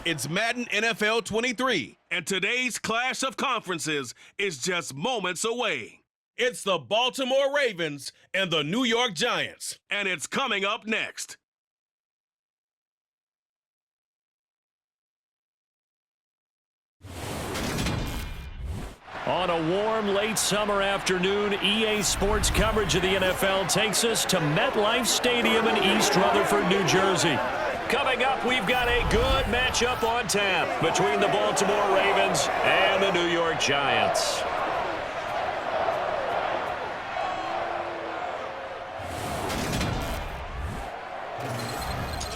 It's Madden NFL 23, and today's clash of conferences is just moments away. It's the Baltimore Ravens and the New York Giants, and it's coming up next. On a warm, late summer afternoon, EA Sports coverage of the NFL takes us to MetLife Stadium in East Rutherford, New Jersey. Coming up, we've got a good matchup on tap between the Baltimore Ravens and the New York Giants.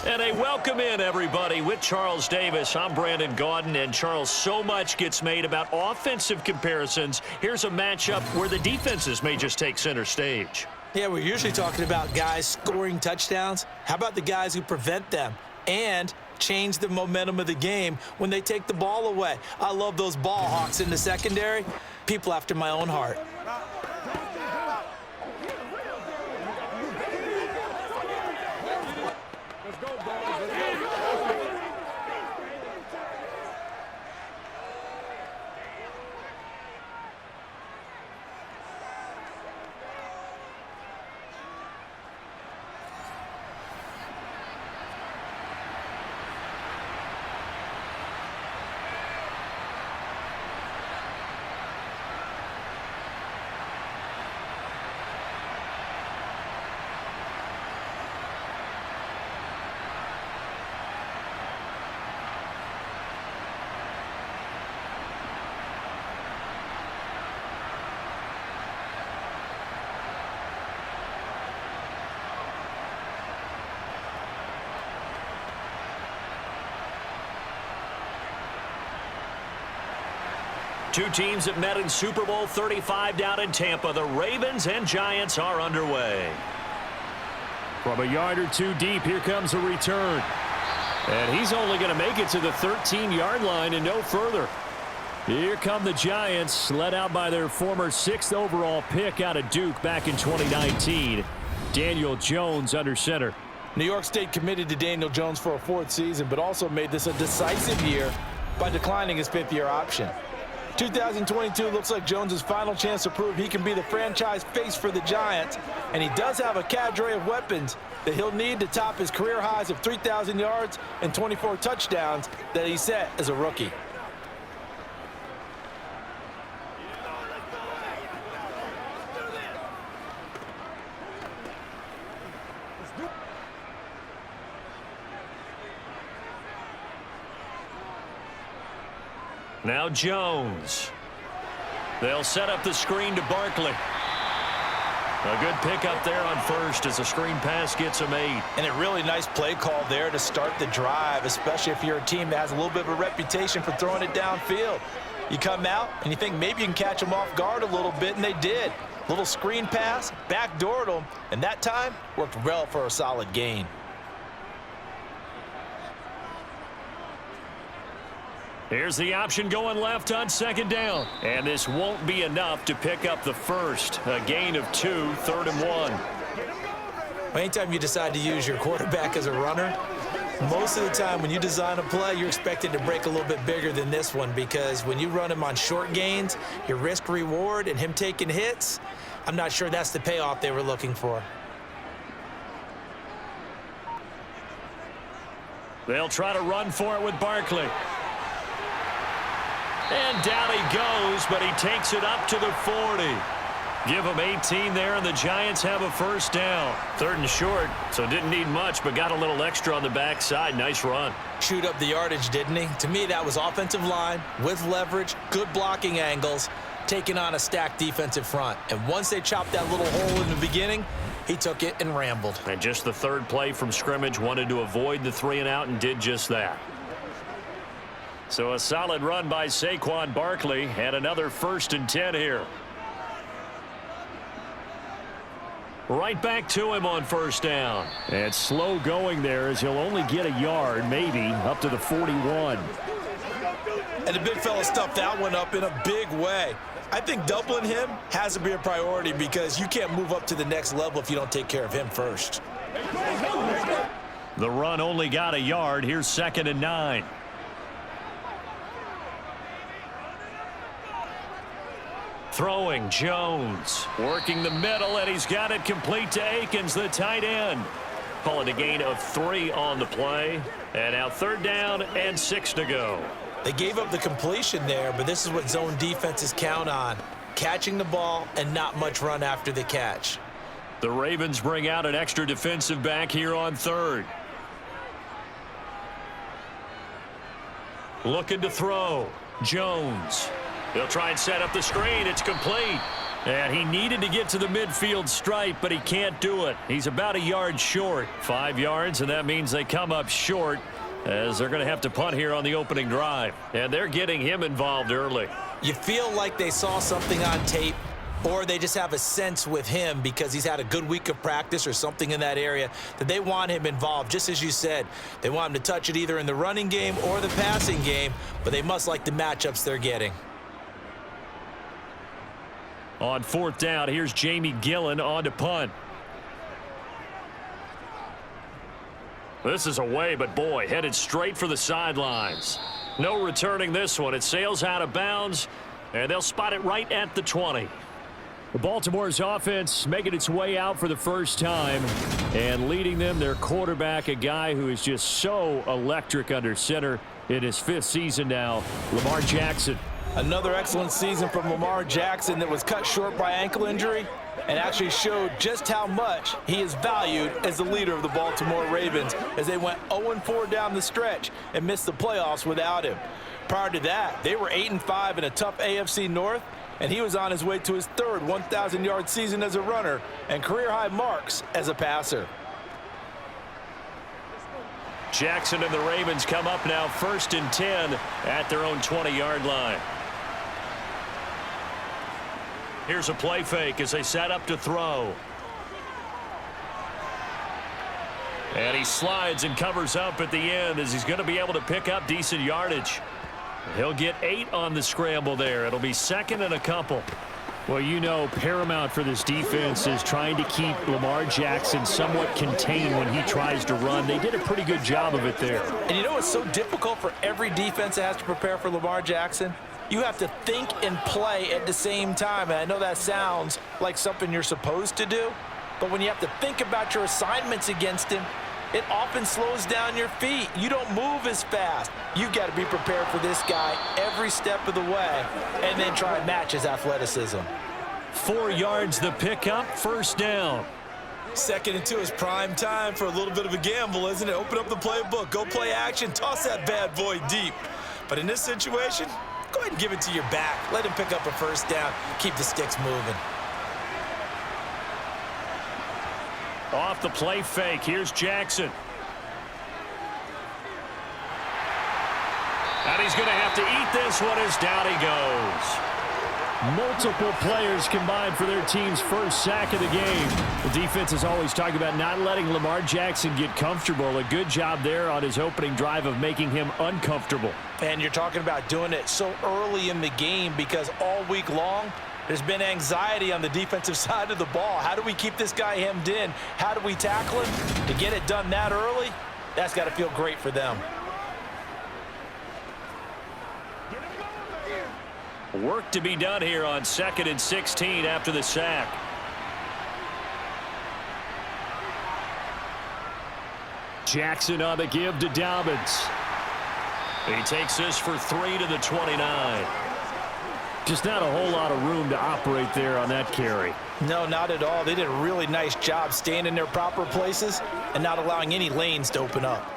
And a welcome in, everybody, with Charles Davis. I'm Brandon Gaudin, and Charles, so much gets made about offensive comparisons. Here's a matchup where the defenses may just take center stage. Yeah, we're usually talking about guys scoring touchdowns. How about the guys who prevent them and change the momentum of the game when they take the ball away? I love those ball hawks in the secondary. People after my own heart. Two teams that met in Super Bowl 35 down in Tampa. The Ravens and Giants are underway. From a yard or two deep, here comes a return. And he's only going to make it to the 13-yard line and no further. Here come the Giants, led out by their former 6th overall pick out of Duke back in 2019. Daniel Jones under center. New York State committed to Daniel Jones for a 4th season, but also made this a decisive year by declining his 5th-year option. 2022 looks like Jones' final chance to prove he can be the franchise face for the Giants, and he does have a cadre of weapons that he'll need to top his career highs of 3,000 yards and 24 touchdowns that he set as a rookie. Now Jones. They'll set up the screen to Barkley. A good pickup there on first as the screen pass gets a 8. And a really nice play call there to start the drive, especially if you're a team that has a little bit of a reputation for throwing it downfield. You come out and you think maybe you can catch them off guard a little bit, and they did. Little screen pass, backdoored them, and that time worked well for a solid gain. Here's the option going left on 2nd down. And this won't be enough to pick up the first. A gain of 2, 3rd and 1. Anytime you decide to use your quarterback as a runner, most of the time when you design a play, you're expected to break a little bit bigger than this one, because when you run him on short gains, your risk-reward and him taking hits, I'm not sure that's the payoff they were looking for. They'll try to run for it with Barkley. And down he goes, but he takes it up to the 40. Give him 18 there, and the Giants have a 1st down. 3rd and short, so didn't need much, but got a little extra on the backside. Nice run. Chewed up the yardage, didn't he? To me, that was offensive line with leverage, good blocking angles, taking on a stacked defensive front. And once they chopped that little hole in the beginning, he took it and rambled. And just the 3rd play from scrimmage, wanted to avoid the 3 and out and did just that. So a solid run by Saquon Barkley, and another 1st and 10 here. Right back to him on 1st down. And slow going there, as he'll only get a yard, maybe, up to the 41. And the big fella stuffed that one up in a big way. I think doubling him has to be a priority, because you can't move up to the next level if you don't take care of him first. The run only got a yard. Here's 2nd and 9. Throwing Jones. Working the middle, and he's got it complete to Akins, the tight end. Calling a gain of 3 on the play. And now 3rd down and 6 to go. They gave up the completion there, but this is what zone defenses count on. Catching the ball and not much run after the catch. The Ravens bring out an extra defensive back here on 3rd. Looking to throw. Jones. He'll try and set up the screen. It's complete. And he needed to get to the midfield stripe, but he can't do it. He's about a yard short. 5 yards, and that means they come up short as they're going to have to punt here on the opening drive. And they're getting him involved early. You feel like they saw something on tape, or they just have a sense with him because he's had a good week of practice or something in that area that they want him involved. Just as you said, they want him to touch it either in the running game or the passing game, but they must like the matchups they're getting. On 4th down, here's Jamie Gillen on to punt. This is away, but boy, headed straight for the sidelines. No returning this one. It sails out of bounds, and they'll spot it right at the 20. Baltimore's offense making its way out for the first time, and leading them, their quarterback, a guy who is just so electric under center in his 5th season now, Lamar Jackson. Another excellent season from Lamar Jackson that was cut short by ankle injury and actually showed just how much he is valued as the leader of the Baltimore Ravens as they went 0-4 down the stretch and missed the playoffs without him. Prior to that, they were 8-5 in a tough AFC North, and he was on his way to his 3rd 1,000-yard season as a runner and career-high marks as a passer. Jackson and the Ravens come up now 1st and 10 at their own 20-yard line. Here's a play fake as they set up to throw. And he slides and covers up at the end as he's going to be able to pick up decent yardage. He'll get 8 on the scramble there. It'll be 2nd and a couple. Well, you know, paramount for this defense is trying to keep Lamar Jackson somewhat contained when he tries to run. They did a pretty good job of it there. And you know what's so difficult for every defense that has to prepare for Lamar Jackson? You have to think and play at the same time. And I know that sounds like something you're supposed to do, but when you have to think about your assignments against him, it often slows down your feet. You don't move as fast. You've got to be prepared for this guy every step of the way and then try and match his athleticism. 4 yards the pickup, 1st down. 2nd and 2 is prime time for a little bit of a gamble, isn't it? Open up the playbook, go play action, toss that bad boy deep. But in this situation, go ahead and give it to your back. Let him pick up a 1st down, keep the sticks moving. Off the play fake, here's Jackson. And he's going to have to eat this one as down he goes. Multiple players combined for their team's 1st sack of the game. The defense is always talking about not letting Lamar Jackson get comfortable. A good job there on his opening drive of making him uncomfortable. And you're talking about doing it so early in the game because all week long, there's been anxiety on the defensive side of the ball. How do we keep this guy hemmed in? How do we tackle him? To get it done that early, that's got to feel great for them. Work to be done here on 2nd and 16 after the sack. Jackson on the give to Dobbins. He takes this for 3 to the 29. Just not a whole lot of room to operate there on that carry. No, not at all. They did a really nice job staying in their proper places and not allowing any lanes to open up.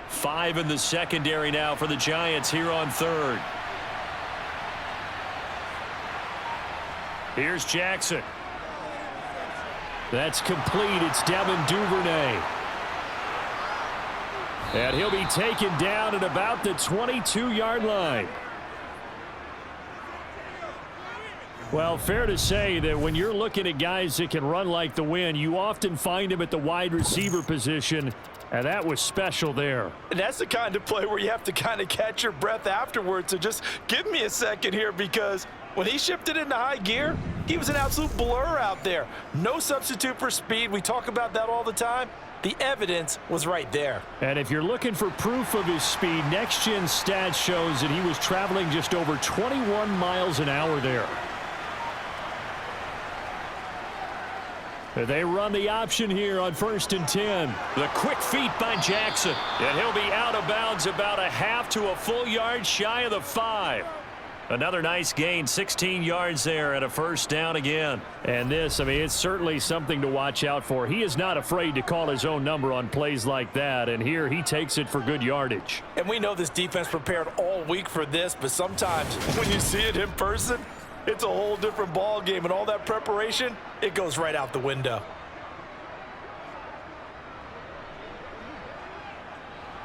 5 in the secondary now for the Giants here on 3rd. Here's Jackson. That's complete. It's Devin Duvernay. And he'll be taken down at about the 22-yard line. Well, fair to say that when you're looking at guys that can run like the wind, you often find them at the wide receiver position, and that was special there. And that's the kind of play where you have to kind of catch your breath afterwards. So just give me a second here, because when he shifted into high gear, he was an absolute blur out there. No substitute for speed. We talk about that all the time. The evidence was right there. And if you're looking for proof of his speed, Next Gen Stats shows that he was traveling just over 21 miles an hour there. They run the option here on 1st and 10. The quick feet by Jackson. And he'll be out of bounds about a half to a full yard shy of the 5. Another nice gain, 16 yards there and a first down again. And this, I mean, it's certainly something to watch out for. He is not afraid to call his own number on plays like that. And here he takes it for good yardage. And we know this defense prepared all week for this, but sometimes when you see it in person, it's a whole different ball game, and all that preparation, it goes right out the window.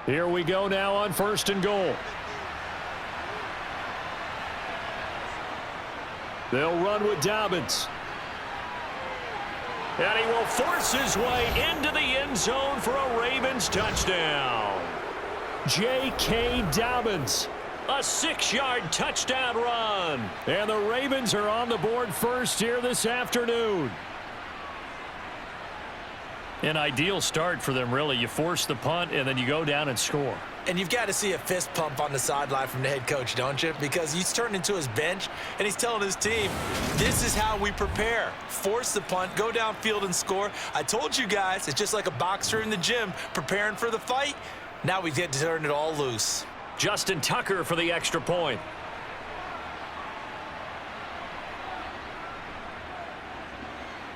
Here we go now on 1st and goal. They'll run with Dobbins. And he will force his way into the end zone for a Ravens touchdown. J.K. Dobbins. A 6-yard touchdown run. And the Ravens are on the board first here this afternoon. An ideal start for them, really. You force the punt, and then you go down and score. And you've got to see a fist pump on the sideline from the head coach, don't you? Because he's turned into his bench, and he's telling his team, this is how we prepare. Force the punt, go downfield and score. I told you guys, it's just like a boxer in the gym preparing for the fight. Now we get to turn it all loose. Justin Tucker for the extra point.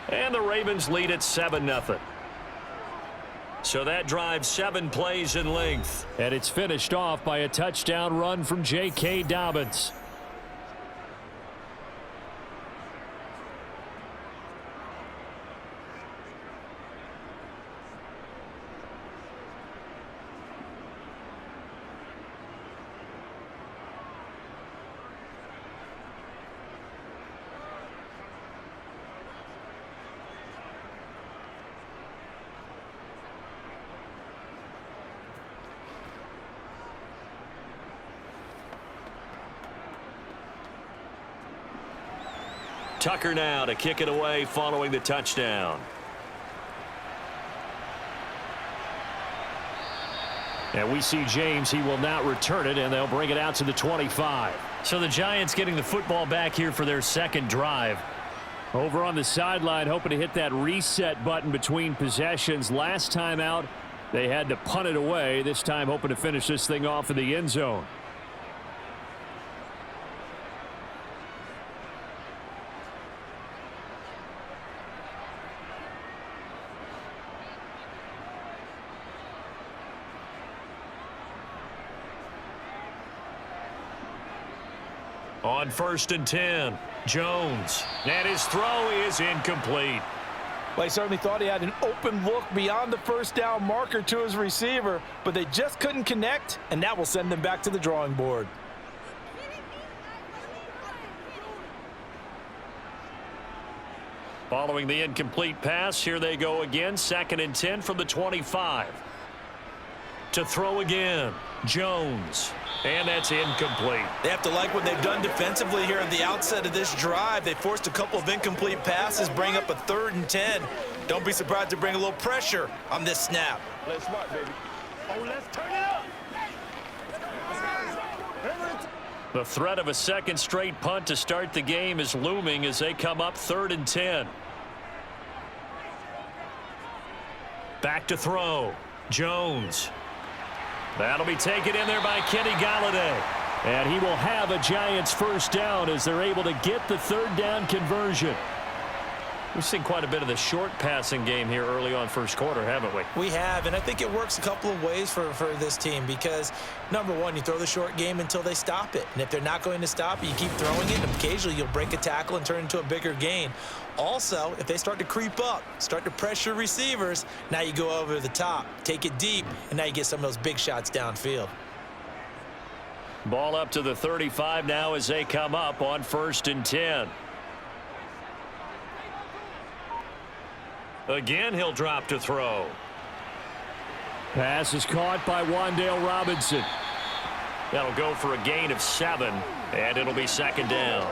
And the Ravens lead at 7-0. So that drives 7 plays in length. And it's finished off by a touchdown run from J.K. Dobbins. Tucker now to kick it away following the touchdown. And we see James. He will not return it, and they'll bring it out to the 25. So the Giants getting the football back here for their second drive. Over on the sideline, hoping to hit that reset button between possessions. Last time out, they had to punt it away. This time hoping to finish this thing off in the end zone. On 1st and 10, Jones. And his throw is incomplete. Well, he certainly thought he had an open look beyond the first down marker to his receiver, but they just couldn't connect, and that will send them back to the drawing board. Following the incomplete pass, here they go again. 2nd and 10 from the 25. To throw again, Jones. And that's incomplete. They have to like what they've done defensively here at the outset of this drive. They forced a couple of incomplete passes, bring up a 3rd and 10. Don't be surprised to bring a little pressure on this snap. Play smart, baby. Oh, let's turn it up. The threat of a second straight punt to start the game is looming as they come up 3rd and 10. Back to throw. Jones. That'll be taken in there by Kenny Galladay. And he will have a Giants first down as they're able to get the 3rd down conversion. We've seen quite a bit of the short passing game here early on first quarter, haven't we? We have, and I think it works a couple of ways for this team because, number one, you throw the short game until they stop it. And if they're not going to stop it, you keep throwing it, and occasionally you'll break a tackle and turn it into a bigger gain. Also, if they start to creep up, start to pressure receivers, now you go over the top, take it deep, and now you get some of those big shots downfield. Ball up to the 35 now as they come up on 1st and 10. Again, he'll drop to throw. Pass is caught by Wan'Dale Robinson. That'll go for a gain of 7, and it'll be 2nd down.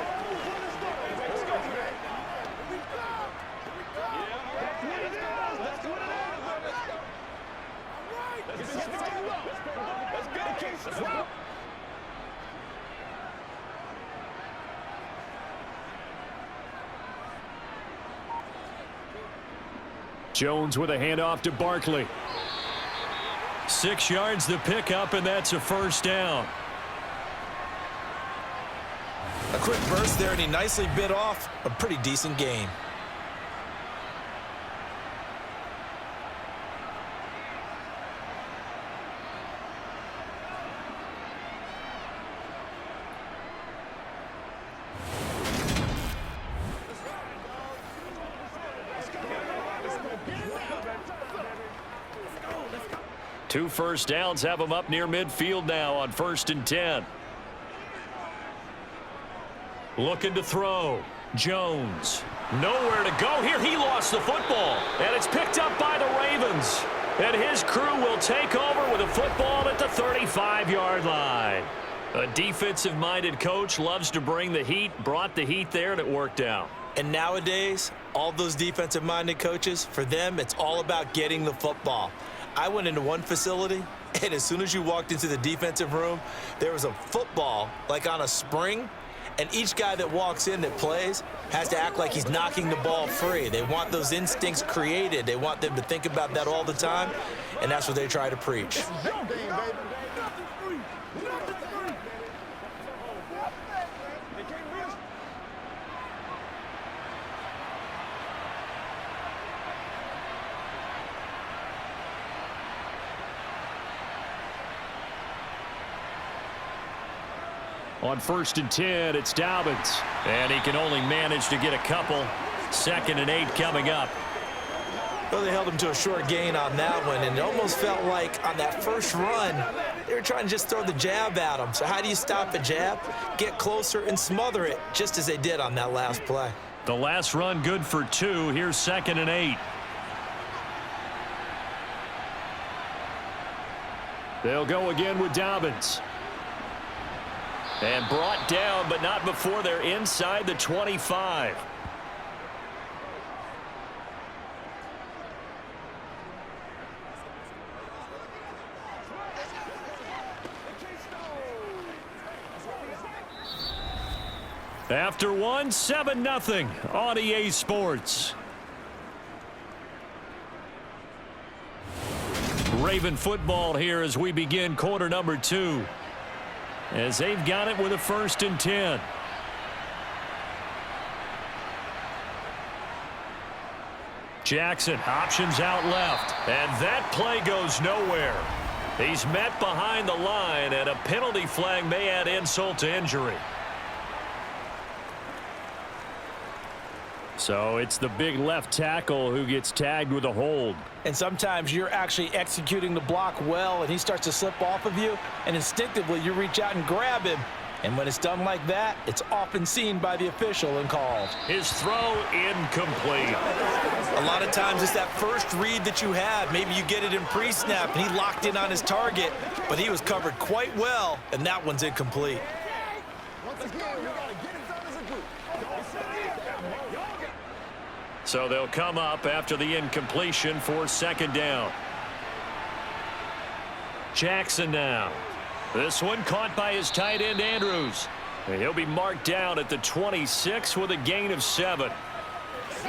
Jones with a handoff to Barkley. 6 yards the pickup, and that's a first down. A quick burst there, and he nicely bit off a pretty decent gain. Two first downs have them up near midfield now on 1st and 10. Looking to throw. Jones. Nowhere to go here. He lost the football. And it's picked up by the Ravens. And his crew will take over with a football at the 35-yard line. A defensive-minded coach loves to bring the heat. Brought the heat there, and it worked out. And nowadays, all those defensive-minded coaches, for them, it's all about getting the football. I went into one facility, and as soon as you walked into the defensive room, there was a football, like on a spring, and each guy that walks in that plays has to act like he's knocking the ball free. They want those instincts created. They want them to think about that all the time, and that's what they try to preach. On 1st and 10, it's Dobbins. And he can only manage to get a couple. 2nd and 8 coming up. Well, they held him to a short gain on that one, and it almost felt like on that first run, they were trying to just throw the jab at him. So how do you stop a jab? Get closer and smother it, just as they did on that last play. The last run good for 2. Here's 2nd and 8. They'll go again with Dobbins. And brought down, but not before they're inside the 25. After one, 7-0 on EA Sports. Raven football here as we begin quarter number 2. As they've got it with a 1st and 10. Jackson options out left. And that play goes nowhere. He's met behind the line, and a penalty flag may add insult to injury. So it's the big left tackle who gets tagged with a hold. And sometimes you're actually executing the block well, and he starts to slip off of you, and instinctively you reach out and grab him. And when it's done like that, it's often seen by the official and called. His throw incomplete. A lot of times it's that first read that you have. Maybe you get it in pre-snap, and he locked in on his target, but he was covered quite well, and that one's incomplete. So they'll come up after the incompletion for 2nd down. Jackson now. This one caught by his tight end, Andrews. He'll be marked down at the 26 with a gain of 7.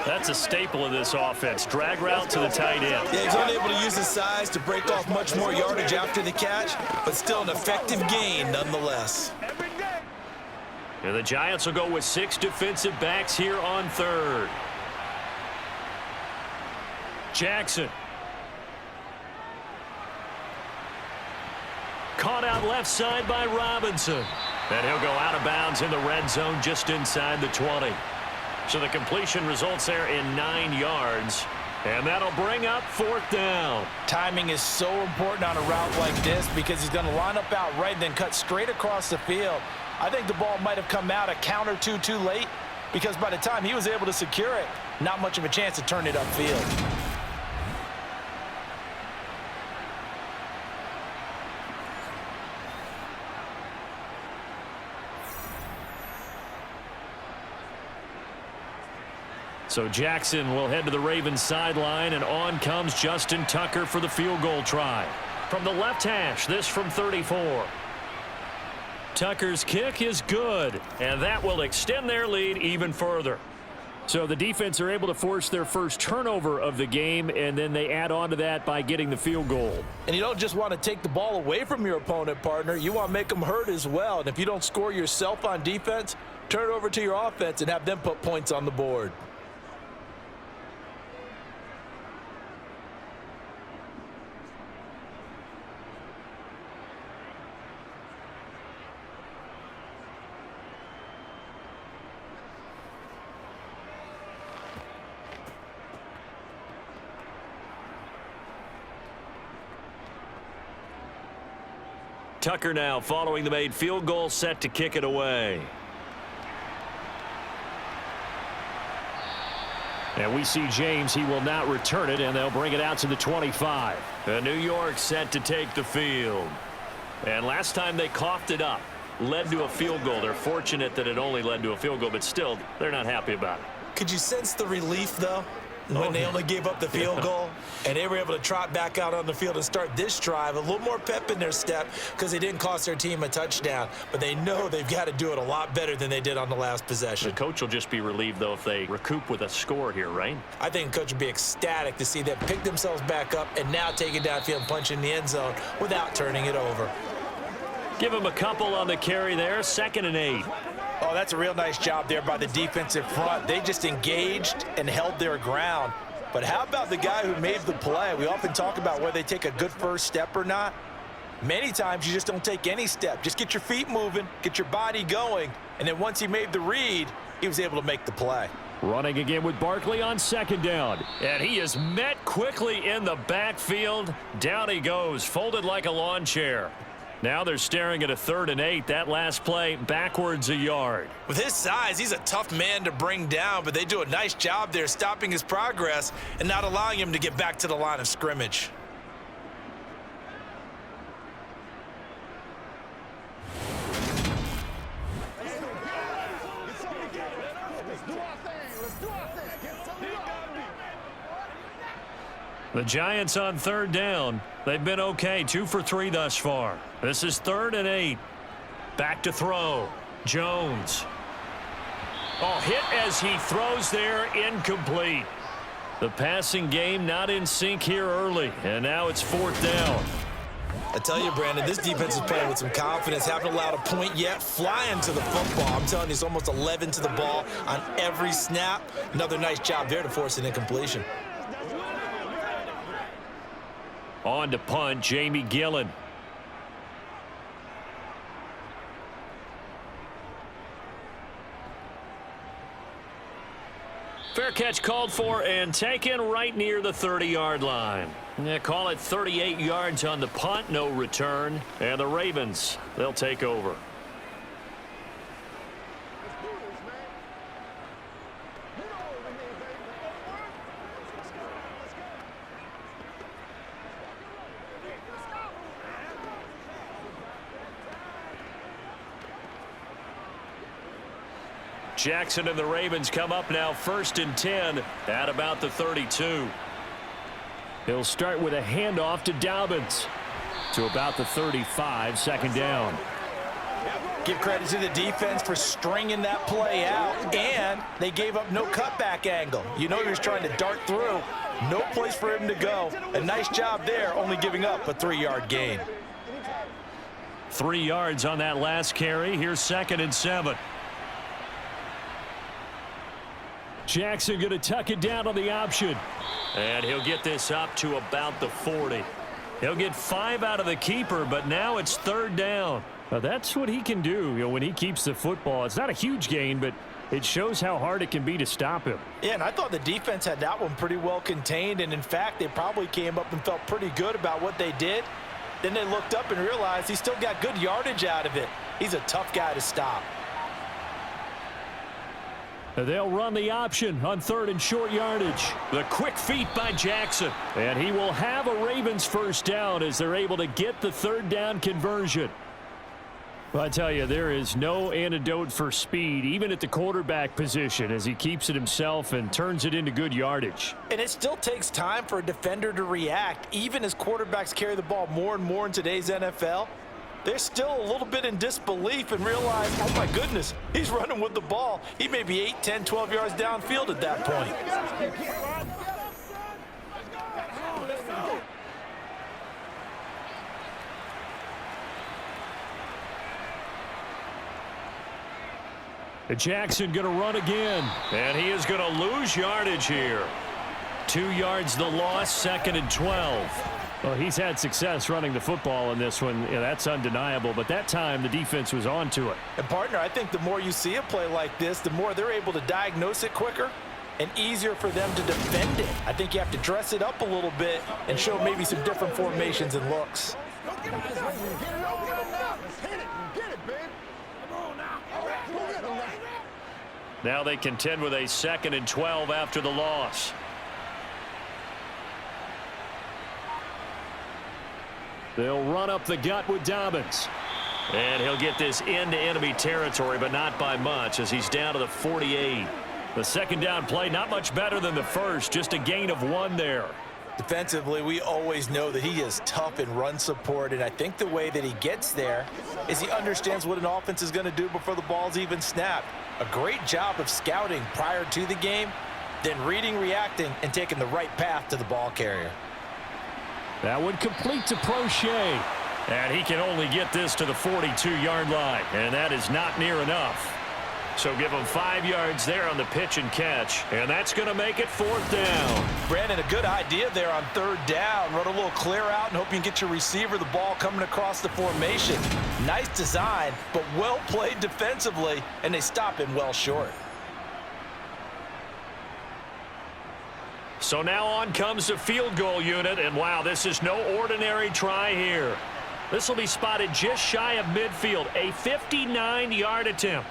That's a staple of this offense. Drag route to the tight end. Yeah, he's unable to use his size to break off much more yardage after the catch, but still an effective gain nonetheless. And the Giants will go with 6 defensive backs here on 3rd. Jackson. Caught out left side by Robinson. And he'll go out of bounds in the red zone just inside the 20. So the completion results there in 9 yards. And that'll bring up 4th down. Timing is so important on a route like this because he's going to line up out right and then cut straight across the field. I think the ball might have come out a count or two too late because by the time he was able to secure it, not much of a chance to turn it upfield. So Jackson will head to the Ravens sideline, and on comes Justin Tucker for the field goal try. From the left hash, this from 34. Tucker's kick is good, and that will extend their lead even further. So the defense are able to force their first turnover of the game, and then they add on to that by getting the field goal. And you don't just want to take the ball away from your opponent, partner. You want to make them hurt as well. And if you don't score yourself on defense, turn it over to your offense and have them put points on the board. Tucker now following the made field goal, set to kick it away. And we see James. He will not return it, and they'll bring it out to the 25. And New York set to take the field. And last time they coughed it up, led to a field goal. They're fortunate that it only led to a field goal, but still, they're not happy about it. Could you sense the relief, though, when they only gave up the field goal and they were able to trot back out on the field and start this drive? A little more pep in their step because they didn't cost their team a touchdown, but they know they've got to do it a lot better than they did on the last possession. The coach will just be relieved, though, if they recoup with a score here, right? I think the coach would be ecstatic to see them pick themselves back up and now take it downfield and punch in the end zone without turning it over. Give him a couple on the carry there, 2nd and 8. Oh, that's a real nice job there by the defensive front. They just engaged and held their ground. But how about the guy who made the play? We often talk about whether they take a good first step or not. Many times you just don't take any step. Just get your feet moving, get your body going, and then once he made the read, he was able to make the play. Running again with Barkley on 2nd down. And he is met quickly in the backfield. Down he goes, folded like a lawn chair. Now they're staring at a 3rd and 8. That last play backwards a yard. With his size, he's a tough man to bring down, but they do a nice job there stopping his progress and not allowing him to get back to the line of scrimmage. The Giants on 3rd down. They've been okay, 2 for 3 thus far. This is 3rd and 8. Back to throw. Jones. Oh, hit as he throws there, incomplete. The passing game not in sync here early, and now it's 4th down. I tell you, Brandon, this defense is playing with some confidence. Haven't allowed a point yet. Flying to the football. I'm telling you, it's almost 11 to the ball on every snap. Another nice job there to force an incompletion. On to punt, Jamie Gillen. Fair catch called for and taken right near the 30-yard line. They call it 38 yards on the punt, no return. And the Ravens, they'll take over. Jackson and the Ravens come up now 1st and 10 at about the 32. He'll start with a handoff to Dobbins to about the 35, 2nd down. Give credit to the defense for stringing that play out, and they gave up no cutback angle. You know he was trying to dart through. No place for him to go. A nice job there, only giving up a 3-yard gain. 3 yards on that last carry. Here's 2nd and 7. Jackson going to tuck it down on the option. And he'll get this up to about the 40. He'll get 5 out of the keeper, but now it's 3rd down. Now that's what he can do, when he keeps the football. It's not a huge gain, but it shows how hard it can be to stop him. Yeah, and I thought the defense had that one pretty well contained, and in fact, they probably came up and felt pretty good about what they did. Then they looked up and realized he still got good yardage out of it. He's a tough guy to stop. They'll run the option on 3rd and short yardage. The quick feet by Jackson. And he will have a Ravens 1st down as they're able to get the 3rd down conversion. Well, I tell you, there is no antidote for speed, even at the quarterback position, as he keeps it himself and turns it into good yardage. And it still takes time for a defender to react, even as quarterbacks carry the ball more and more in today's NFL. they're still a little bit in disbelief and realize, oh my goodness, he's running with the ball. He may be 8, 10, 12 yards downfield at that point. Jackson going to run again, and he is going to lose yardage here. 2 yards the loss, 2nd and 12. Well, he's had success running the football in this one. Yeah, that's undeniable, but that time the defense was on to it. And, partner, I think the more you see a play like this, the more they're able to diagnose it quicker and easier for them to defend it. I think you have to dress it up a little bit and show maybe some different formations and looks. Now they contend with a 2nd and 12 after the loss. They'll run up the gut with Dobbins. And he'll get this into enemy territory, but not by much as he's down to the 48. The second down play, not much better than the first, just a gain of 1 there. Defensively, we always know that he is tough in run support, and I think the way that he gets there is he understands what an offense is going to do before the ball's even snapped. A great job of scouting prior to the game, then reading, reacting, and taking the right path to the ball carrier. That one complete to Prochet. And he can only get this to the 42-yard line, and that is not near enough. So give him 5 yards there on the pitch and catch, and that's going to make it 4th down. Brandon, a good idea there on 3rd down. Run a little clear out and hope you can get your receiver the ball coming across the formation. Nice design, but well played defensively, and they stop him well short. So now on comes the field goal unit, and wow, this is no ordinary try here. This will be spotted just shy of midfield, a 59-yard attempt.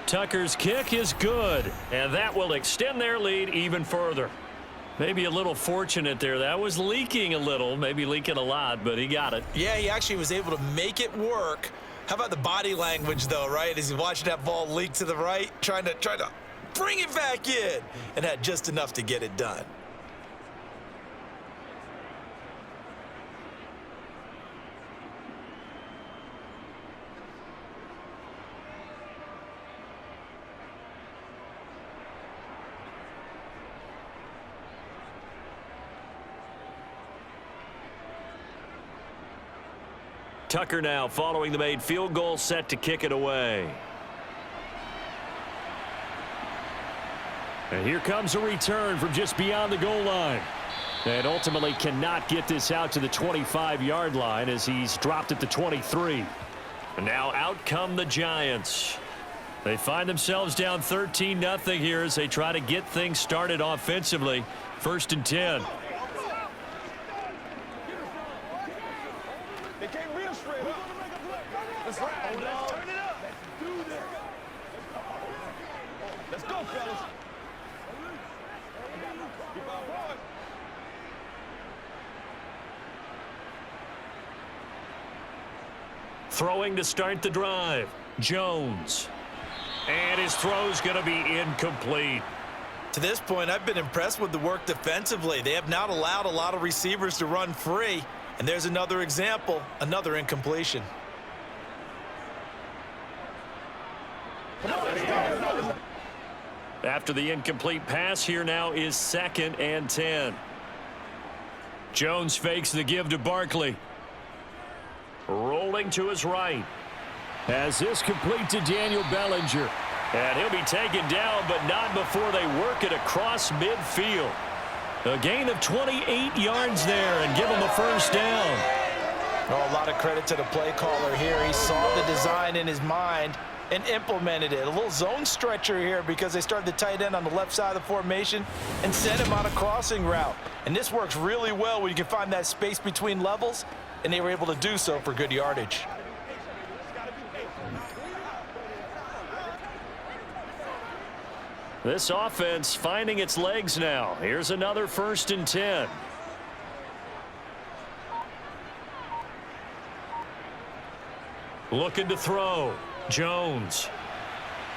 Tucker's kick is good, and that will extend their lead even further. Maybe a little fortunate there. That was leaking a little, maybe leaking a lot, but he got it. Yeah, he actually was able to make it work. How about the body language, though, right? As he watched that ball leak to the right, trying to bring it back in, and had just enough to get it done. Tucker now following the made field goal, set to kick it away. And here comes a return from just beyond the goal line. And ultimately cannot get this out to the 25-yard line as he's dropped at the 23. And now out come the Giants. They find themselves down 13-0 here as they try to get things started offensively. 1st and 10. They came real straight up. Let's turn it up. Let's do this. Let's go, fellas. Throwing to start the drive. Jones. And his throw's going to be incomplete. To this point, I've been impressed with the work defensively. They have not allowed a lot of receivers to run free. And there's another example, another incompletion. After the incomplete pass, here now is 2nd and 10. Jones fakes the give to Barkley. Rolling to his right. Has this complete to Daniel Bellinger. And he'll be taken down, but not before they work it across midfield. A gain of 28 yards there and give him a 1st down. Oh, a lot of credit to the play caller here. He saw the design in his mind and implemented it. A little zone stretcher here because they started the tight end on the left side of the formation and sent him on a crossing route. And this works really well when you can find that space between levels, and they were able to do so for good yardage. This offense finding its legs now. Here's another 1st and 10. Looking to throw. Jones.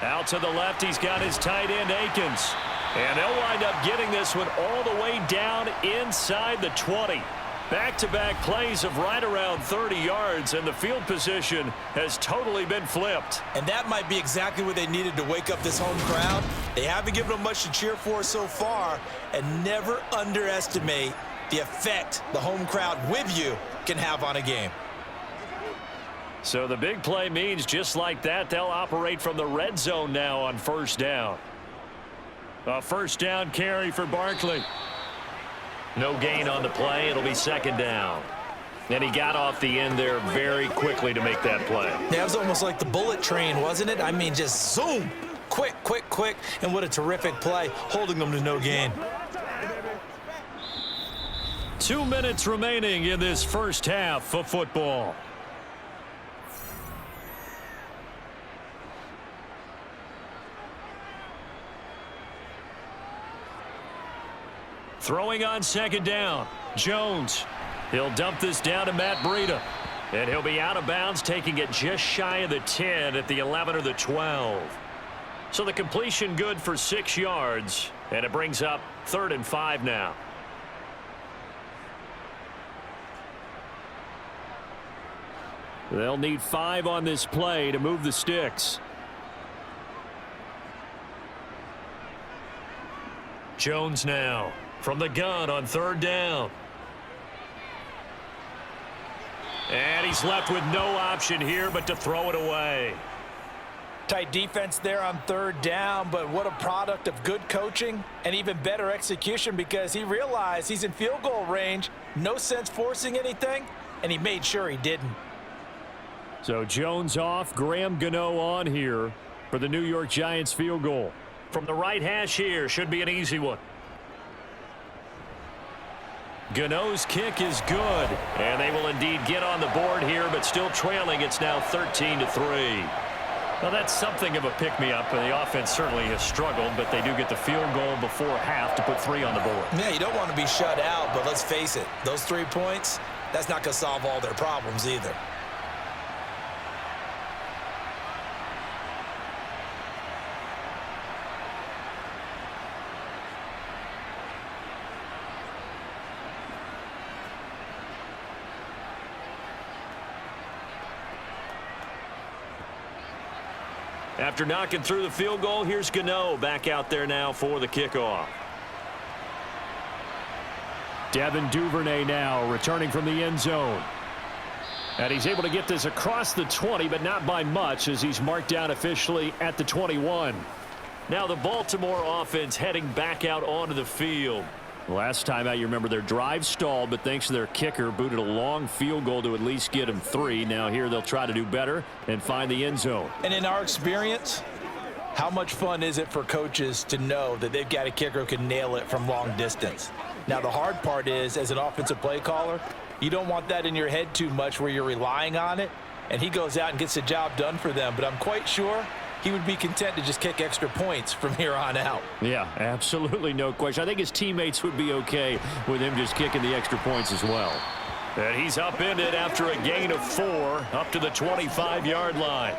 Out to the left, he's got his tight end, Akins. And they'll wind up getting this one all the way down inside the 20. Back-to-back plays of right around 30 yards, and the field position has totally been flipped. And that might be exactly what they needed to wake up this home crowd. They haven't given them much to cheer for so far, and never underestimate the effect the home crowd with you can have on a game. So the big play means just like that, they'll operate from the red zone now on first down. A first down carry for Barkley. No gain on the play. It'll be second down. And he got off the end there very quickly to make that play. Yeah, it was almost like the bullet train, wasn't it? I mean, just zoom. Quick, quick, quick. And what a terrific play, holding them to no gain. 2 minutes remaining in this first half of football. Throwing on second down, Jones. He'll dump this down to Matt Breida. And he'll be out of bounds, taking it just shy of the 10 at the 11 or the 12. So the completion good for 6 yards. And it brings up 3rd and 5 now. They'll need 5 on this play to move the sticks. Jones now. From the gun on 3rd down. And he's left with no option here but to throw it away. Tight defense there on 3rd down, but what a product of good coaching and even better execution, because he realized he's in field goal range. No sense forcing anything, and he made sure he didn't. So Jones off, Graham Gano on here for the New York Giants field goal. From the right hash here, should be an easy one. Gano's kick is good, and they will indeed get on the board here, but still trailing. It's now 13-3. Well, that's something of a pick-me-up, and the offense certainly has struggled, but they do get the field goal before half to put 3 on the board. Yeah, you don't want to be shut out, but let's face it, those 3 points, that's not going to solve all their problems either. After knocking through the field goal, here's Gano back out there now for the kickoff. Devin Duvernay now returning from the end zone. And he's able to get this across the 20, but not by much, as he's marked down officially at the 21. Now the Baltimore offense heading back out onto the field. Last time out, you remember their drive stalled, but thanks to their kicker, booted a long field goal to at least get them 3. Now here they'll try to do better and find the end zone. And in our experience, how much fun is it for coaches to know that they've got a kicker who can nail it from long distance? Now the hard part is, as an offensive play caller, you don't want that in your head too much where you're relying on it, and he goes out and gets the job done for them. But I'm quite sure he would be content to just kick extra points from here on out. Yeah, absolutely no question. I think his teammates would be okay with him just kicking the extra points as well. And he's upended after a gain of 4 up to the 25-yard line.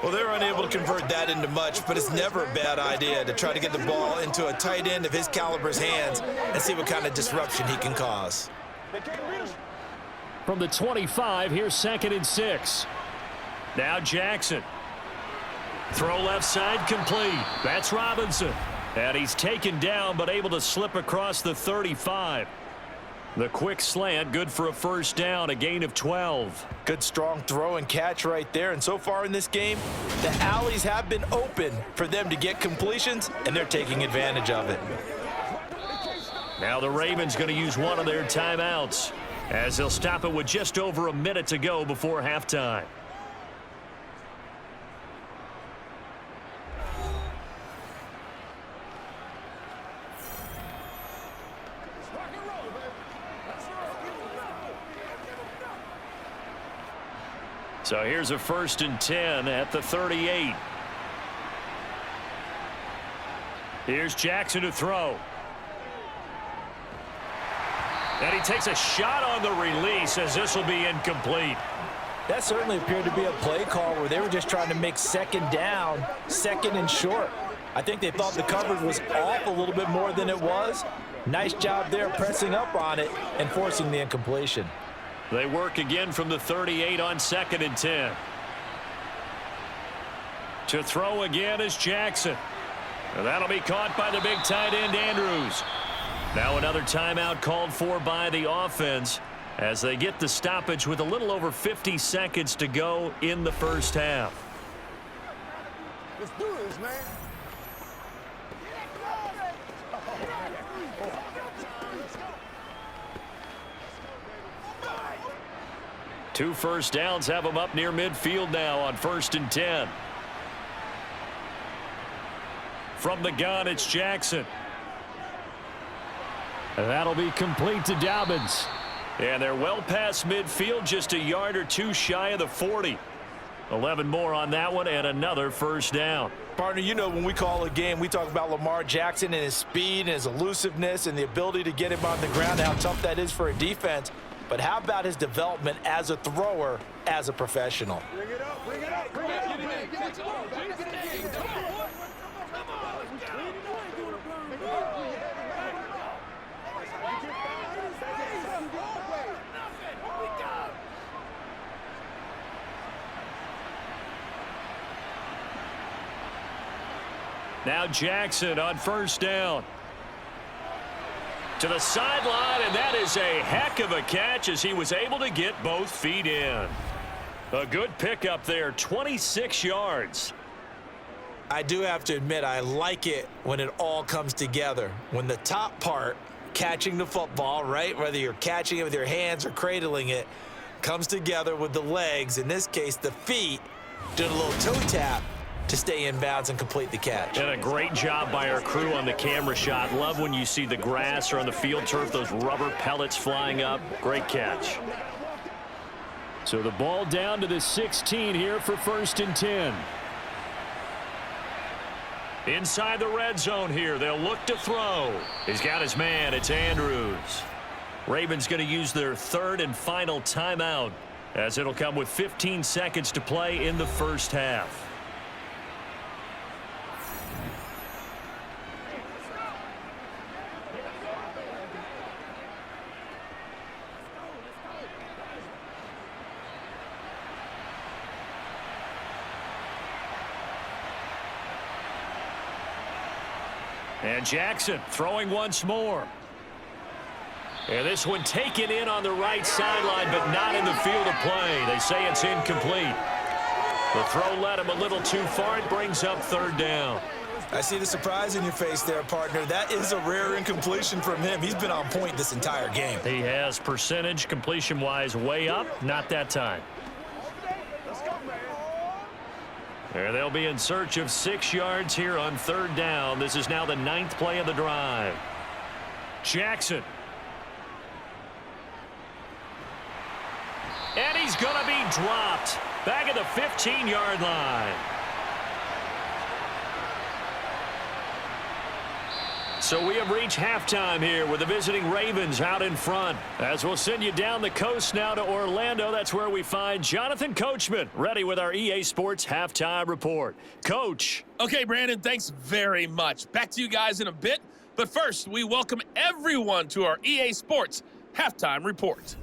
Well, they're unable to convert that into much, but it's never a bad idea to try to get the ball into a tight end of his caliber's hands and see what kind of disruption he can cause. From the 25, here's 2nd and 6. Now Jackson. Throw left side complete. That's Robinson. And he's taken down but able to slip across the 35. The quick slant good for a first down, a gain of 12. Good strong throw and catch right there. And so far in this game, the alleys have been open for them to get completions, and they're taking advantage of it. Now the Ravens going to use one of their timeouts as they'll stop it with just over a minute to go before halftime. So here's a 1st and 10 at the 38. Here's Jackson to throw. And he takes a shot on the release as this will be incomplete. That certainly appeared to be a play call where they were just trying to make 2nd down, 2nd and short. I think they thought the coverage was off a little bit more than it was. Nice job there pressing up on it and forcing the incompletion. They work again from the 38 on 2nd and 10. To throw again is Jackson. And that'll be caught by the big tight end, Andrews. Now another timeout called for by the offense as they get the stoppage with a little over 50 seconds to go in the first half. Let's do this, man. 2 first downs have them up near midfield now on 1st and 10. From the gun, it's Jackson. And that'll be complete to Dobbins. And they're well past midfield, just a yard or two shy of the 40. 11 more on that one and another first down. Partner, you know when we call a game, we talk about Lamar Jackson and his speed and his elusiveness and the ability to get him on the ground, how tough that is for a defense. But how about his development as a thrower, as a professional? Bring it up, bring it up, bring it up. Come on. Now Jackson on first down. To the sideline, and that is a heck of a catch as he was able to get both feet in. A good pickup there, 26 yards. I do have to admit, I like it when it all comes together. When the top part, catching the football, right, whether you're catching it with your hands or cradling it, comes together with the legs, in this case the feet, doing a little toe tap to stay in bounds and complete the catch. And a great job by our crew on the camera shot. Love when you see the grass or on the field turf, those rubber pellets flying up. Great catch. So the ball down to the 16 here for 1st and 10. Inside the red zone here, they'll look to throw. He's got his man, it's Andrews. Ravens going to use their 3rd and final timeout as it'll come with 15 seconds to play in the first half. And Jackson throwing once more. And this one taken in on the right sideline, but not in the field of play. They say it's incomplete. The throw led him a little too far. It brings up 3rd down. I see the surprise in your face there, partner. That is a rare incompletion from him. He's been on point this entire game. He has percentage completion-wise way up. Not that time. And they'll be in search of 6 yards here on 3rd down. This is now the 9th play of the drive. Jackson. And he's going to be dropped. Back at the 15-yard line. So we have reached halftime here with the visiting Ravens out in front. As we'll send you down the coast now to Orlando. That's where we find Jonathan Coachman ready with our EA Sports Halftime Report. Coach. Okay, Brandon, thanks very much. Back to you guys in a bit. But first, we welcome everyone to our EA Sports Halftime Report.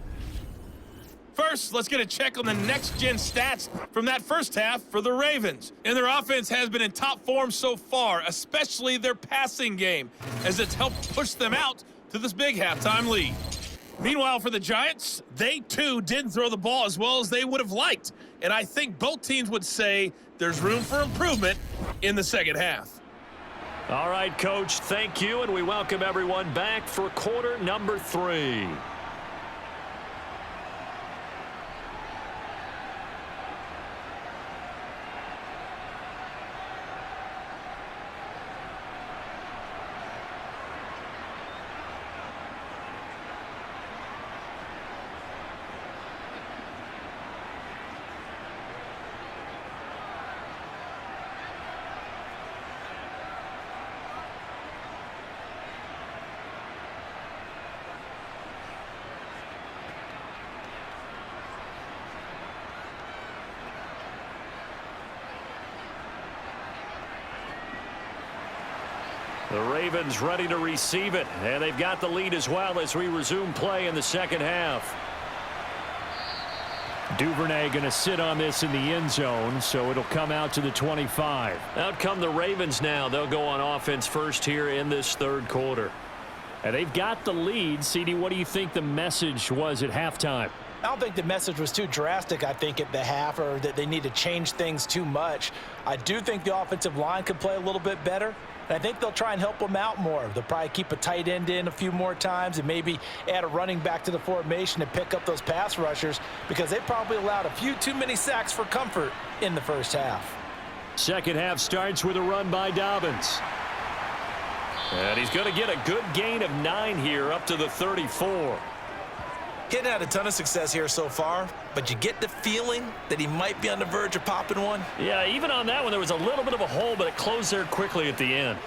First, let's get a check on the next-gen stats from that first half for the Ravens. And their offense has been in top form so far, especially their passing game, as it's helped push them out to this big halftime lead. Meanwhile, for the Giants, they too didn't throw the ball as well as they would have liked. And I think both teams would say there's room for improvement in the second half. All right, Coach, thank you, and we welcome everyone back for quarter number 3. The Ravens ready to receive it, and they've got the lead as well as we resume play in the second half. Duvernay going to sit on this in the end zone, so it'll come out to the 25. Out come the Ravens now. They'll go on offense first here in this third quarter. And they've got the lead. CD, what do you think the message was at halftime? I don't think the message was too drastic, I think, at the half, or that they need to change things too much. I do think the offensive line could play a little bit better. And I think they'll try and help them out more. They'll probably keep a tight end in a few more times and maybe add a running back to the formation to pick up those pass rushers, because they probably allowed a few too many sacks for comfort in the first half. Second half starts with a run by Dobbins. And he's going to get a good gain of 9 here up to the 34. He hadn't had a ton of success here so far, but you get the feeling that he might be on the verge of popping one. Yeah, even on that one, there was a little bit of a hole, but it closed there quickly at the end.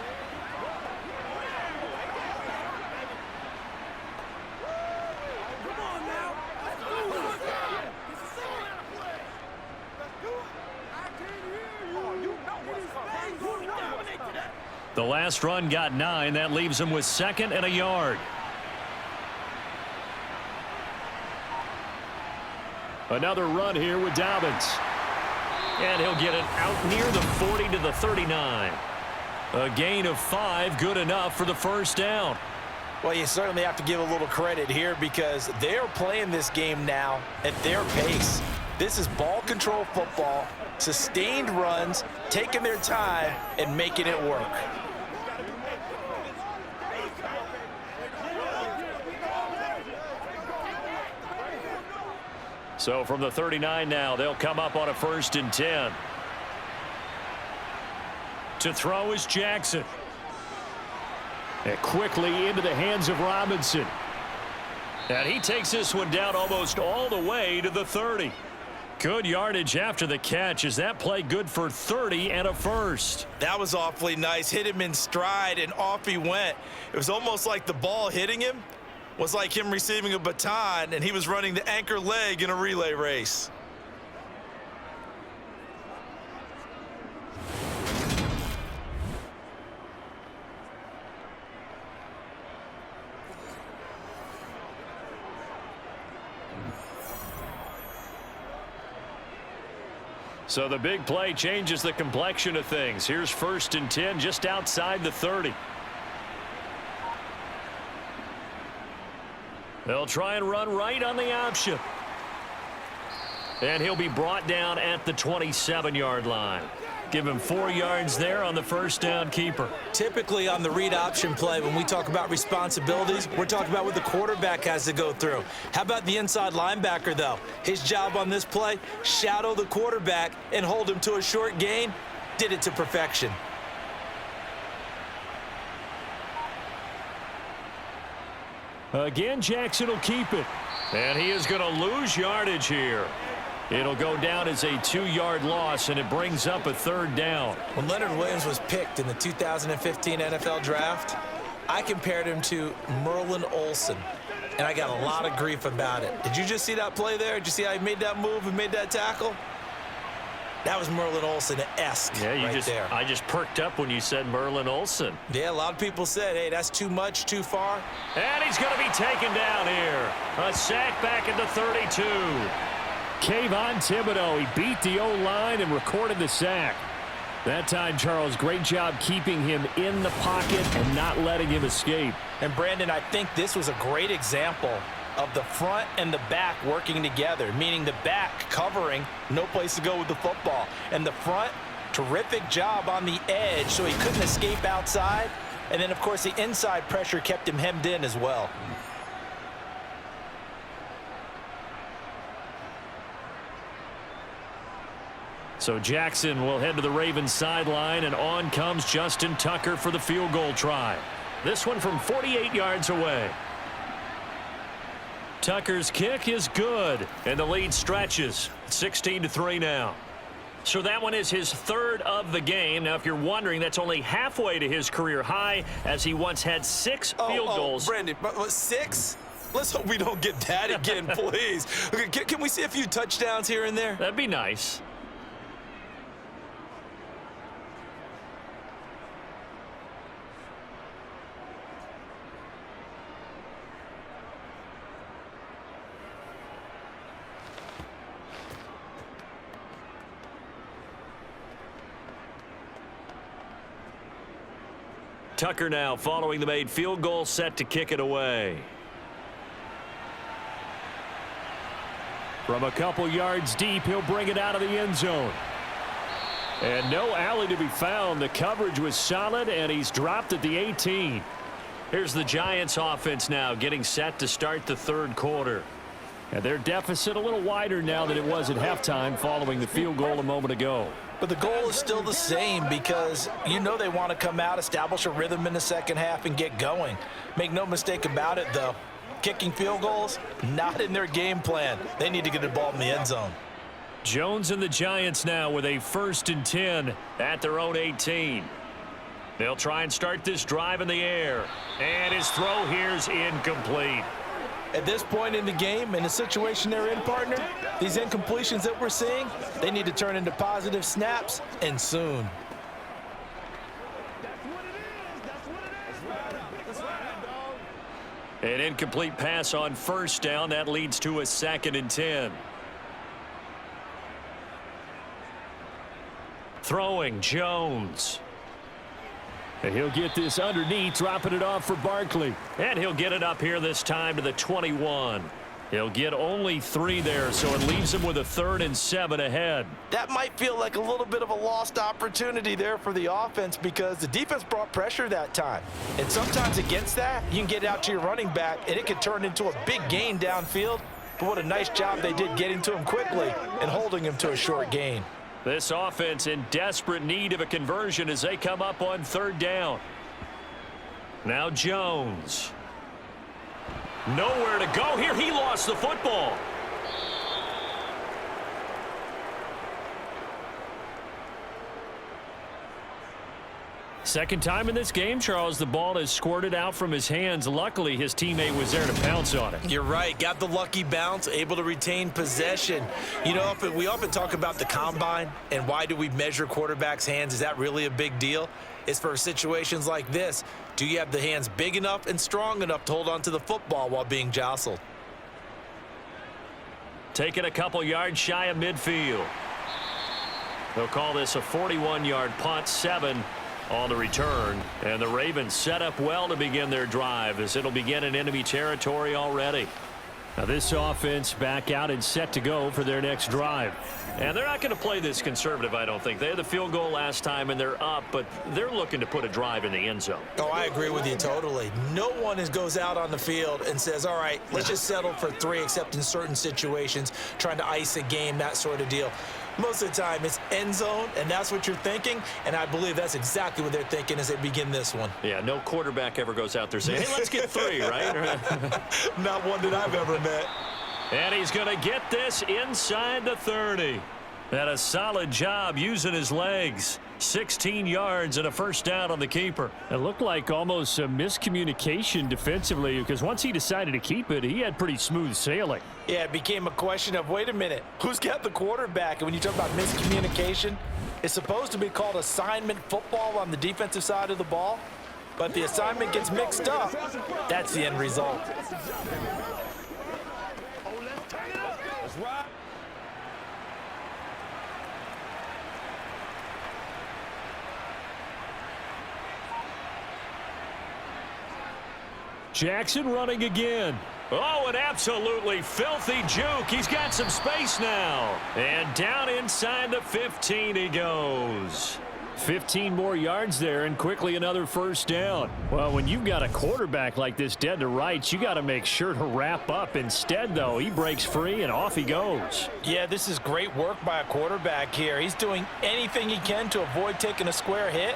The last run got 9. That leaves him with 2nd and a yard. Another run here with Dobbins. And he'll get it out near the 40 to the 39. A gain of 5, good enough for the first down. Well, you certainly have to give a little credit here, because they're playing this game now at their pace. This is ball control football, sustained runs, taking their time and making it work. So from the 39 now, they'll come up on a 1st and 10. To throw is Jackson. And quickly into the hands of Robinson. And he takes this one down almost all the way to the 30. Good yardage after the catch. Is that play good for 30 and a first? That was awfully nice. Hit him in stride, and off he went. It was almost like the ball hitting him was like him receiving a baton, and he was running the anchor leg in a relay race. So the big play changes the complexion of things. Here's 1st and 10 just outside the 30. They'll try and run right on the option. And he'll be brought down at the 27-yard line. Give him 4 yards there on the first down keeper. Typically on the read option play, when we talk about responsibilities, we're talking about what the quarterback has to go through. How about the inside linebacker, though? His job on this play, shadow the quarterback and hold him to a short gain. Did it to perfection. Again, Jackson will keep it. And he is going to lose yardage here. It'll go down as a 2-yard loss, and it brings up a 3rd down. When Leonard Williams was picked in the 2015 NFL Draft, I compared him to Merlin Olsen, and I got a lot of grief about it. Did you just see that play there? Did you see how he made that move and made that tackle? That was Merlin Olsen-esque there. I just perked up when you said Merlin Olsen. Yeah, a lot of people said, hey, that's too much, too far. And he's going to be taken down here. A sack back at the 32. Kayvon Thibodeau, he beat the O-line and recorded the sack. That time, Charles, great job keeping him in the pocket and not letting him escape. And, Brandon, I think this was a great example of the front and the back working together, meaning the back covering, no place to go with the football. And the front, terrific job on the edge so he couldn't escape outside. And then, of course, the inside pressure kept him hemmed in as well. So Jackson will head to the Ravens sideline, and on comes Justin Tucker for the field goal try. This one from 48 yards away. Tucker's kick is good, and the lead stretches. 16-3 now. So that one is his 3rd of the game. Now, if you're wondering, that's only halfway to his career high, as he once had 6 field goals. Brandon, 6? Let's hope we don't get that again, please. Okay, can we see a few touchdowns here and there? That'd be nice. Tucker now following the made field goal, set to kick it away. From a couple yards deep, he'll bring it out of the end zone. And no alley to be found. The coverage was solid, and he's dropped at the 18. Here's the Giants offense now getting set to start the third quarter. And their deficit a little wider now than it was at halftime following the field goal a moment ago. But the goal is still the same because you know they want to come out, establish a rhythm in the second half, and get going. Make no mistake about it, though. Kicking field goals, not in their game plan. They need to get the ball in the end zone. Jones and the Giants now with a 1st and 10 at their own 18. They'll try and start this drive in the air. And his throw here's incomplete. At this point in the game, in the situation they're in, partner, these incompletions that we're seeing, they need to turn into positive snaps, and soon. An incomplete pass on 1st down. That leads to a 2nd and 10. Throwing, Jones. And he'll get this underneath, dropping it off for Barkley. And he'll get it up here this time to the 21. He'll get only 3 there, so it leaves him with a 3rd and 7 ahead. That might feel like a little bit of a lost opportunity there for the offense because the defense brought pressure that time. And sometimes against that, you can get out to your running back, and it can turn into a big gain downfield. But what a nice job they did getting to him quickly and holding him to a short gain. This offense in desperate need of a conversion as they come up on 3rd down. Now Jones. Nowhere to go here. He lost the football. Second time in this game, Charles, the ball has squirted out from his hands. Luckily, his teammate was there to pounce on it. You're right. Got the lucky bounce, able to retain possession. You know, we often talk about the combine and why do we measure quarterbacks' hands. Is that really a big deal? It's for situations like this. Do you have the hands big enough and strong enough to hold on to the football while being jostled? Taking a couple yards shy of midfield. They'll call this a 41-yard punt, 7 on the return. And the Ravens set up well to begin their drive as it'll begin in enemy territory already. Now this offense back out and set to go for their next drive. And they're not going to play this conservative, I don't think. They had the field goal last time and they're up, but they're looking to put a drive in the end zone. Oh, I agree with you totally. No one goes out on the field and says, all right, let's just settle for 3, except in certain situations, trying to ice a game, that sort of deal. Most of the time, it's end zone, and that's what you're thinking, and I believe that's exactly what they're thinking as they begin this one. Yeah, no quarterback ever goes out there saying, hey, let's get 3, right? Not one that I've ever met. And he's going to get this inside the 30. And a solid job using his legs. 16 yards and a 1st down on the keeper. It looked like almost a miscommunication defensively because once he decided to keep it, he had pretty smooth sailing. Yeah, it became a question of, wait a minute, who's got the quarterback? And when you talk about miscommunication, it's supposed to be called assignment football on the defensive side of the ball. But the assignment gets mixed up. That's the end result. Jackson running again. Oh, an absolutely filthy juke. He's got some space now. And down inside the 15 he goes. 15 more yards there and quickly another 1st down. Well, when you've got a quarterback like this dead to rights, you got to make sure to wrap up. Instead, though, he breaks free and off he goes. Yeah, this is great work by a quarterback here. He's doing anything he can to avoid taking a square hit.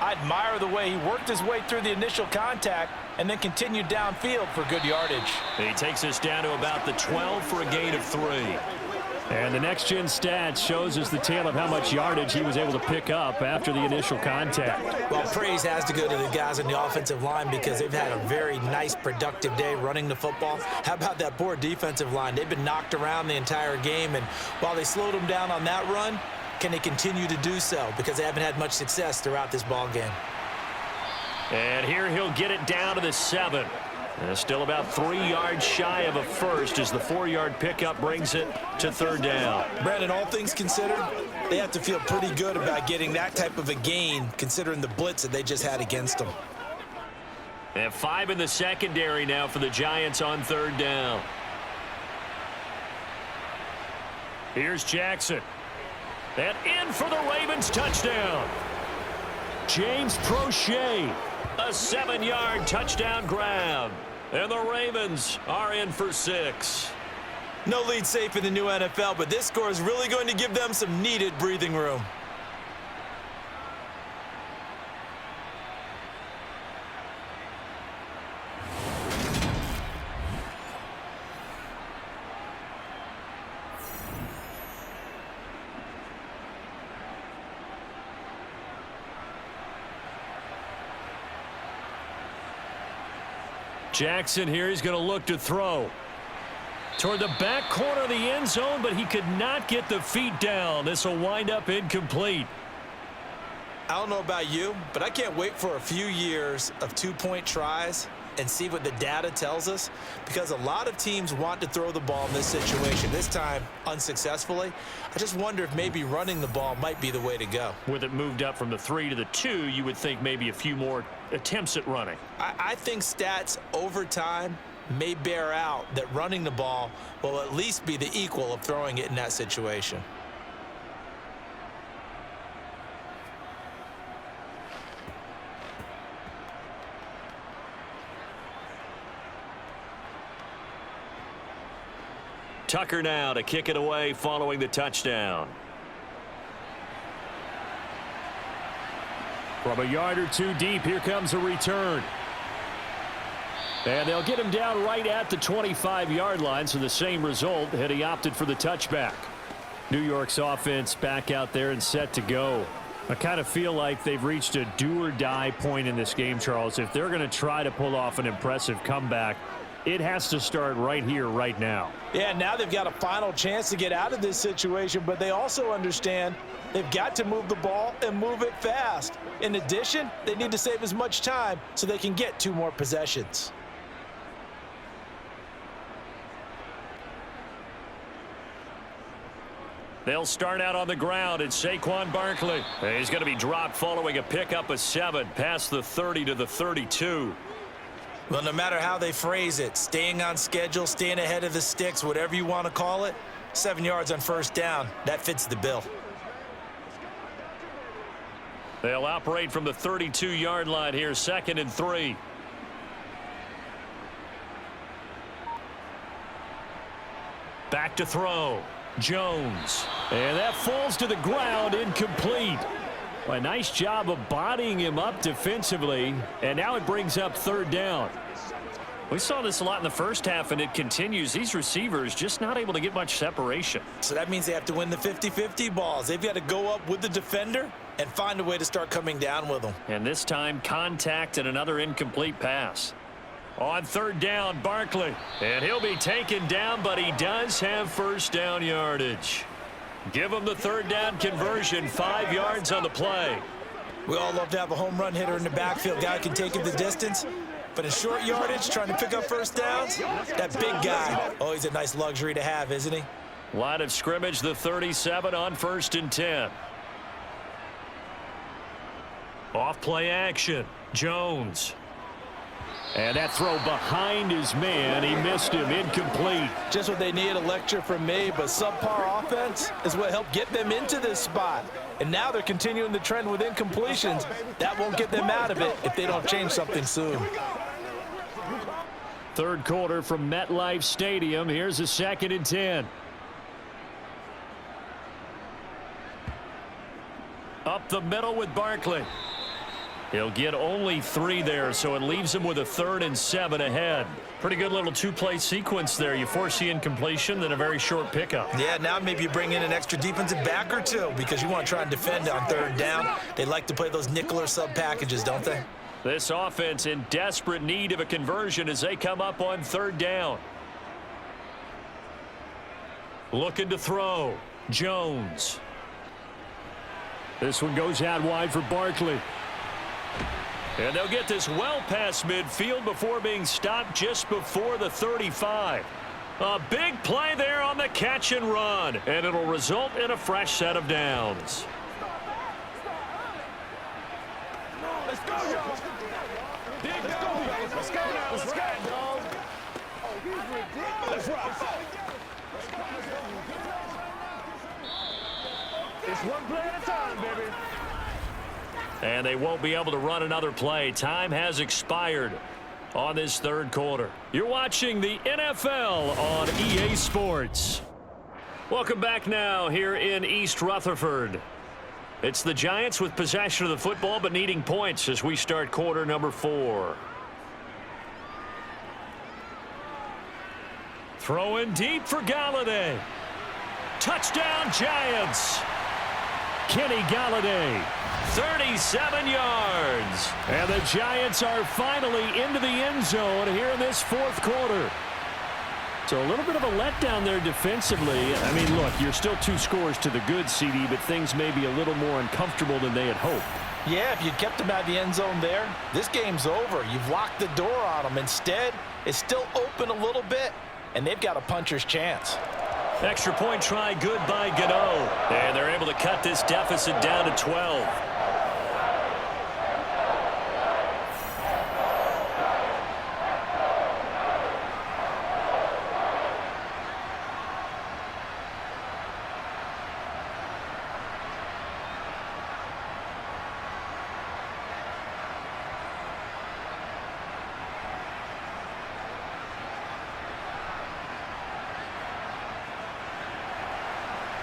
I admire the way he worked his way through the initial contact and then continued downfield for good yardage. He takes us down to about the 12 for a gain of 3. And the next-gen stats shows us the tale of how much yardage he was able to pick up after the initial contact. Well, praise has to go to the guys on the offensive line because they've had a very nice, productive day running the football. How about that poor defensive line? They've been knocked around the entire game, and while they slowed them down on that run, can they continue to do so? Because they haven't had much success throughout this ball game. And here he'll get it down to the 7. Still about 3 yards shy of a 1st as the 4-yard pickup brings it to 3rd down. Brandon, all things considered, they have to feel pretty good about getting that type of a gain considering the blitz that they just had against them. And 5 in the secondary now for the Giants on 3rd down. Here's Jackson. And in for the Ravens touchdown. James Prochet, a 7-yard touchdown grab. And the Ravens are in for 6. No lead safe in the new NFL, but this score is really going to give them some needed breathing room. Jackson here, he's going to look to throw. Toward the back corner of the end zone, but he could not get the feet down. This will wind up incomplete. I don't know about you, but I can't wait for a few years of 2-point tries and see what the data tells us, because a lot of teams want to throw the ball in this situation, this time unsuccessfully. I just wonder if maybe running the ball might be the way to go. With it moved up from the 3 to the 2, you would think maybe a few more attempts at running. I think stats over time may bear out that running the ball will at least be the equal of throwing it in that situation. Tucker now to kick it away following the touchdown. From a yard or 2 deep, here comes a return. And they'll get him down right at the 25-yard line, so the same result had he opted for the touchback. New York's offense back out there and set to go. I kind of feel like they've reached a do-or-die point in this game, Charles. If they're going to try to pull off an impressive comeback, it has to start right here, right now. Yeah, now they've got a final chance to get out of this situation, but they also understand they've got to move the ball and move it fast. In addition, they need to save as much time so they can get 2 more possessions. They'll start out on the ground. It's Saquon Barkley. He's going to be dropped following a pickup of 7 past the 30 to the 32. Well, no matter how they phrase it, staying on schedule, staying ahead of the sticks, whatever you want to call it, 7 yards on 1st down, that fits the bill. They'll operate from the 32-yard line here, 2nd and 3. Back to throw. Jones. And that falls to the ground, incomplete. A nice job of bodying him up defensively, and now it brings up 3rd down. We saw this a lot in the first half, and it continues. These receivers just not able to get much separation. So that means they have to win the 50-50 balls. They've got to go up with the defender and find a way to start coming down with them. And this time, contact and another incomplete pass. On 3rd down, Barkley. And he'll be taken down, but he does have 1st down yardage. Give him the 3rd down conversion, 5 yards on the play. We all love to have a home run hitter in the backfield. Guy can take it the distance. But in short yardage, trying to pick up 1st downs, that big guy, oh, he's a nice luxury to have, isn't he? Line of scrimmage, the 37 on 1st and 10. Off play action. Jones. And that throw behind his man. He missed him. Incomplete. Just what they need, a lecture from me, but subpar offense is what helped get them into this spot. And now they're continuing the trend with incompletions. That won't get them out of it if they don't change something soon. 3rd quarter from MetLife Stadium. Here's a 2nd and 10. Up the middle with Barkley. He'll get only 3 there, so it leaves him with a 3rd and 7 ahead. Pretty good little 2-play sequence there. You force the incompletion, then a very short pickup. Yeah, now maybe you bring in an extra defensive back or 2 because you want to try and defend on 3rd down. They like to play those nickel or sub packages, don't they? This offense in desperate need of a conversion as they come up on 3rd down. Looking to throw. Jones. This one goes out wide for Barkley. And they'll get this well past midfield before being stopped just before the 35. A big play there on the catch and run, and it'll result in a fresh set of downs. go, y'all. Dig down, fellas. Let's go now. Let's ride, dog. Oh, he's ridiculous. Let's rock. It's one play at a time, baby. And they won't be able to run another play. Time has expired on this third quarter. You're watching the NFL on EA Sports. Welcome back now here in East Rutherford. It's the Giants with possession of the football but needing points as we start quarter number 4. Throwing deep for Galladay. Touchdown Giants. Kenny Galladay, 37 yards. And the Giants are finally into the end zone here in this fourth quarter. So a little bit of a letdown there defensively. I mean, look, you're still 2 scores to the good, CD, but things may be a little more uncomfortable than they had hoped. Yeah, if you kept them out of the end zone there, this game's over. You've locked the door on them. Instead, it's still open a little bit, and they've got a puncher's chance. Extra point try good by Gano. And they're able to cut this deficit down to 12.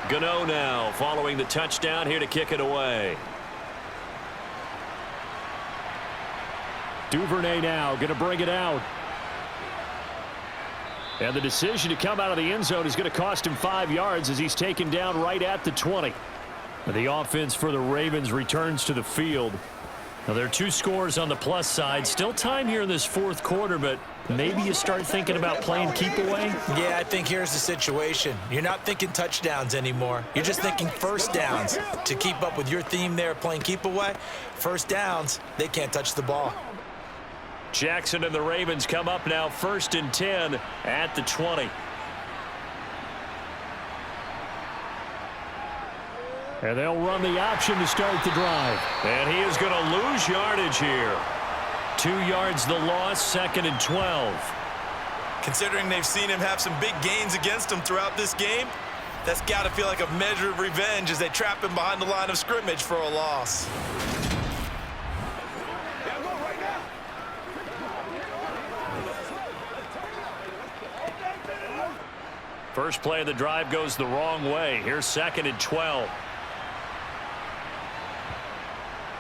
Gano now following the touchdown here to kick it away. Duvernay now going to bring it out. And the decision to come out of the end zone is going to cost him 5 yards as he's taken down right at the 20. The offense for the Ravens returns to the field. Now, there are 2 scores on the plus side. Still time here in this fourth quarter, but maybe you start thinking about playing keep away? Yeah, I think here's the situation. You're not thinking touchdowns anymore. You're just thinking first downs. To keep up with your theme there, playing keep away, first downs, they can't touch the ball. Jackson and the Ravens come up now 1st and 10 at the 20. And they'll run the option to start the drive. And he is going to lose yardage here. 2 yards the loss, 2nd and 12. Considering they've seen him have some big gains against them throughout this game, that's got to feel like a measure of revenge as they trap him behind the line of scrimmage for a loss. First play of the drive goes the wrong way. Here's 2nd and 12.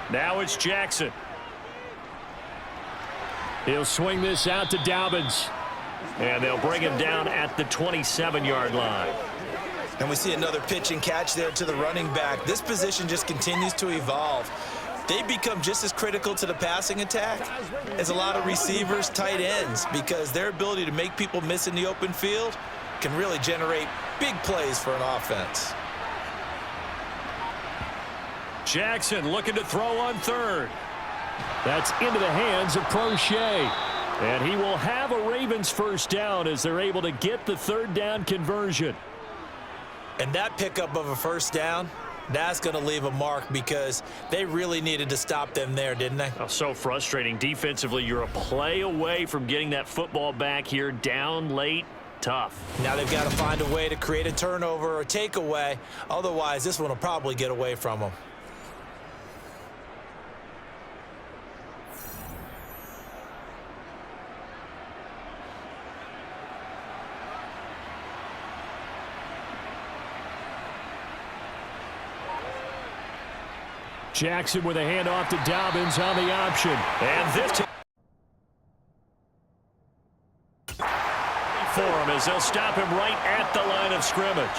Now it's Jackson. He'll swing this out to Dobbins. And they'll bring him down at the 27-yard line. And we see another pitch and catch there to the running back. This position just continues to evolve. They become just as critical to the passing attack as a lot of receivers, tight ends, because their ability to make people miss in the open field can really generate big plays for an offense. Jackson looking to throw on 3rd. That's into the hands of Prochet. And he will have a Ravens first down as they're able to get the 3rd down conversion. And that pickup of a first down, that's going to leave a mark because they really needed to stop them there, didn't they? Oh, so frustrating. Defensively, you're a play away from getting that football back here, down late. Tough. Now they've got to find a way to create a turnover or takeaway. Otherwise, this one will probably get away from them. Jackson with a handoff to Dobbins on the option. And this for him as they'll stop him right at the line of scrimmage.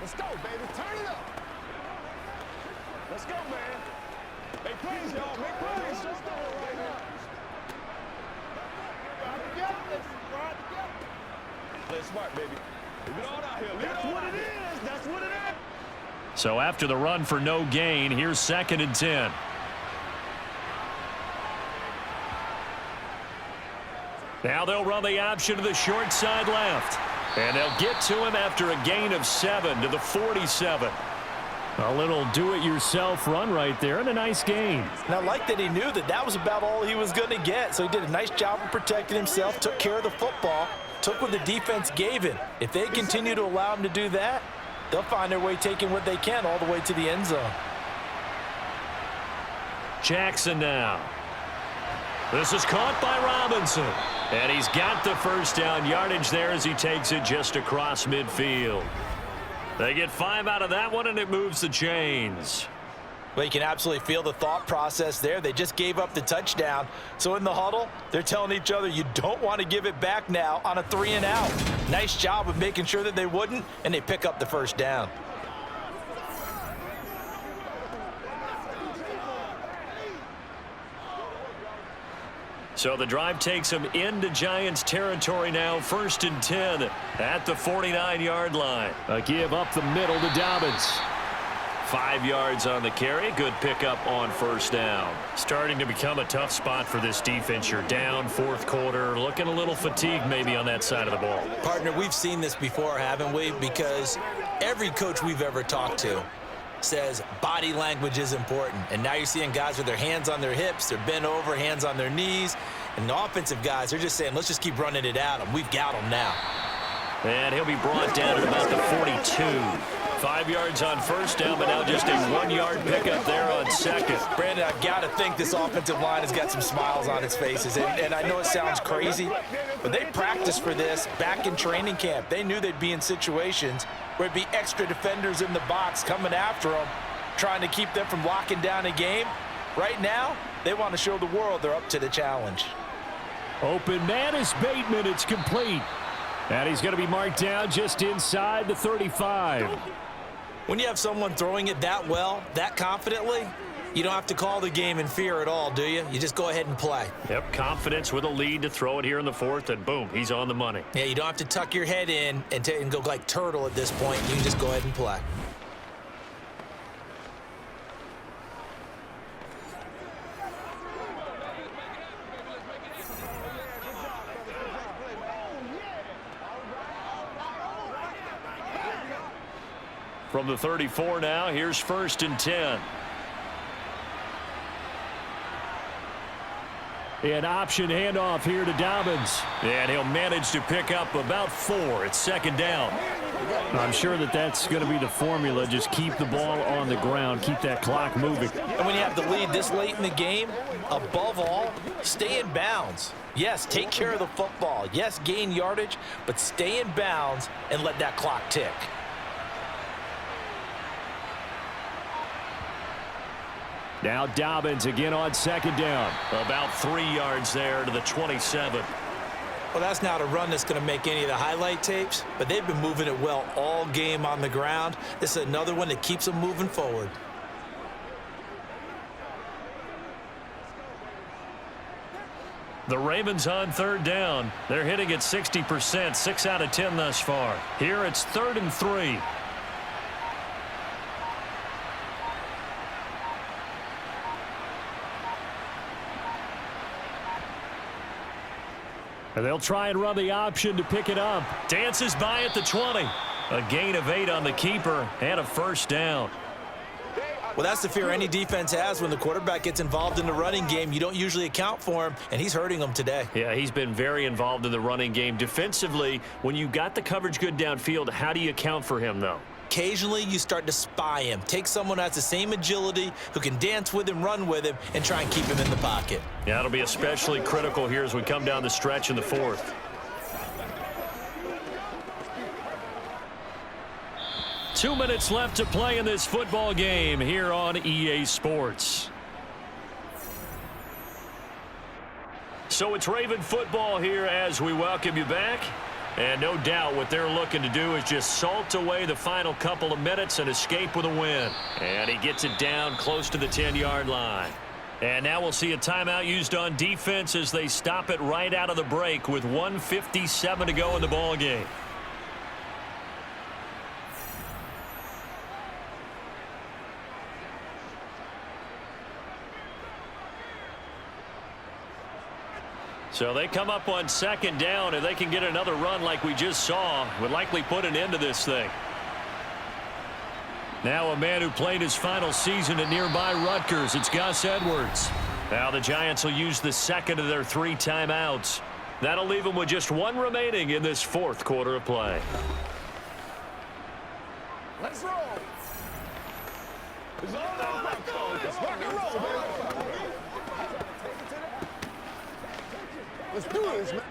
Let's go, baby. Turn it up. Let's go, man. Make plays, y'all. Make plays. Let's go right now. Ride together. Let's ride together. Play smart, baby. Leave it all out here. That's what it is. That's what it is. So after the run for no gain, here's 2nd and 10. Now they'll run the option to the short side left. And they'll get to him after a gain of 7 to the 47. A little do-it-yourself run right there and a nice gain. And I like that he knew that that was about all he was going to get. So he did a nice job of protecting himself, took care of the football, took what the defense gave him. If they continue to allow him to do that, they'll find their way taking what they can all the way to the end zone. Jackson now. This is caught by Robinson. And he's got the first down yardage there as he takes it just across midfield. They get 5 out of that one, and it moves the chains. Well, you can absolutely feel the thought process there. They just gave up the touchdown. So in the huddle, they're telling each other, you don't want to give it back now on a 3-and-out. Nice job of making sure that they wouldn't, and they pick up the first down. So the drive takes them into Giants territory now, 1st and 10 at the 49-yard line. A give up the middle to Dobbins. 5 yards on the carry. Good pickup on first down. Starting to become a tough spot for this defense. You're down, 4th quarter. Looking a little fatigued maybe on that side of the ball. Partner, we've seen this before, haven't we? Because every coach we've ever talked to says body language is important. And now you're seeing guys with their hands on their hips, they're bent over, hands on their knees. And the offensive guys, they're just saying, let's just keep running it at them. We've got them now. And he'll be brought down at about the 42. 5 yards on first down, but now just a 1-yard pickup there on second. Brandon, I've got to think this offensive line has got some smiles on its faces. And I know it sounds crazy, but they practiced for this back in training camp. They knew they'd be in situations where it'd be extra defenders in the box coming after them, trying to keep them from locking down a game. Right now, they want to show the world they're up to the challenge. Open man is Bateman. It's complete. And he's going to be marked down just inside the 35. When you have someone throwing it that well, that confidently, you don't have to call the game in fear at all, do you? You just go ahead and play. Yep, confidence with a lead to throw it here in the 4th, and boom, he's on the money. Yeah, you don't have to tuck your head in and go like turtle at this point. You can just go ahead and play. From the 34 now, here's 1st and 10. An option handoff here to Dobbins. And he'll manage to pick up about 4. It's 2nd down. I'm sure that that's going to be the formula. Just keep the ball on the ground. Keep that clock moving. And when you have the lead this late in the game, above all, stay in bounds. Yes, take care of the football. Yes, gain yardage, but stay in bounds and let that clock tick. Now Dobbins again on 2nd down. About 3 yards there to the 27. Well, that's not a run that's going to make any of the highlight tapes, but they've been moving it well all game on the ground. This is another one that keeps them moving forward. The Ravens on 3rd down. They're hitting at 60%, 6 out of 10 thus far. Here it's 3rd and 3. And they'll try and run the option to pick it up. Dances by at the 20. A gain of 8 on the keeper and a first down. Well, that's the fear any defense has when the quarterback gets involved in the running game. You don't usually account for him, and he's hurting them today. Yeah, he's been very involved in the running game. Defensively, when you got the coverage good downfield, how do you account for him, though? Occasionally, you start to spy him. Take someone who has the same agility, who can dance with him, run with him, and try and keep him in the pocket. Yeah, it'll be especially critical here as we come down the stretch in the 4th. Two minutes left to play in this football game here on EA Sports. So it's Raven football here as we welcome you back. And no doubt what they're looking to do is just salt away the final couple of minutes and escape with a win. And he gets it down close to the 10-yard line. And now we'll see a timeout used on defense as they stop it right out of the break with 1:57 to go in the ball game. So they come up on second down. If they can get another run like we just saw, would likely put an end to this thing. Now a man who played his final season at nearby Rutgers. It's Gus Edwards. Now the Giants will use the second of their 3 timeouts. That'll leave them with just 1 remaining in this 4th quarter of play. Let's roll. It's all about coach. Let's rock and roll, baby. Let's do this, man.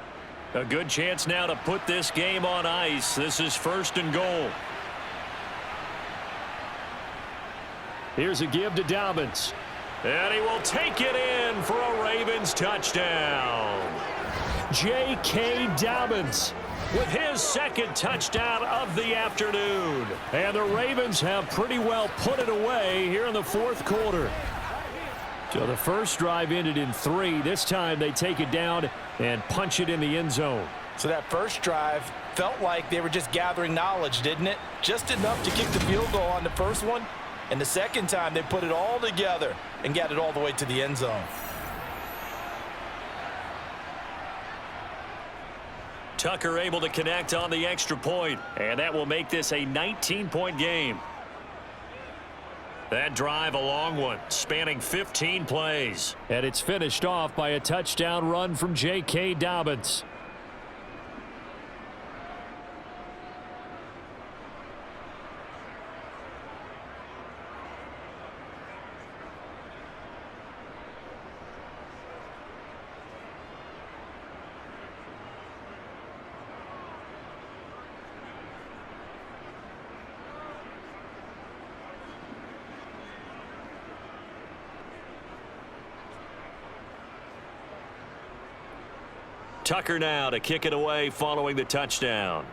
A good chance now to put this game on ice. This is 1st and goal. Here's a give to Dobbins. And he will take it in for a Ravens touchdown. J.K. Dobbins with his 2nd touchdown of the afternoon. And the Ravens have pretty well put it away here in the 4th quarter. So the first drive ended in 3. This time they take it down and punch it in the end zone. So that first drive felt like they were just gathering knowledge, didn't it? Just enough to kick the field goal on the first one. And the second time they put it all together and got it all the way to the end zone. Tucker able to connect on the extra point, and that will make this a 19-point game. That drive, a long one, spanning 15 plays. And it's finished off by a touchdown run from J.K. Dobbins. Tucker now to kick it away following the touchdown.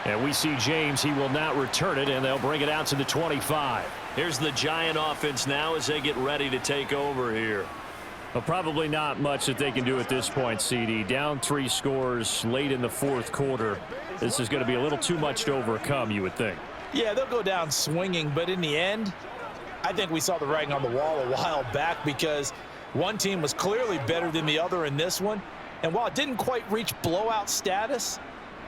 And we see James. He will not return it, and they'll bring it out to the 25. Here's the Giant offense now as they get ready to take over here. Well, probably not much that they can do at this point, CD. Down 3 scores late in the 4th quarter. This is going to be a little too much to overcome, you would think. Yeah, they'll go down swinging, but in the end, I think we saw the writing on the wall a while back because one team was clearly better than the other in this one. And while it didn't quite reach blowout status,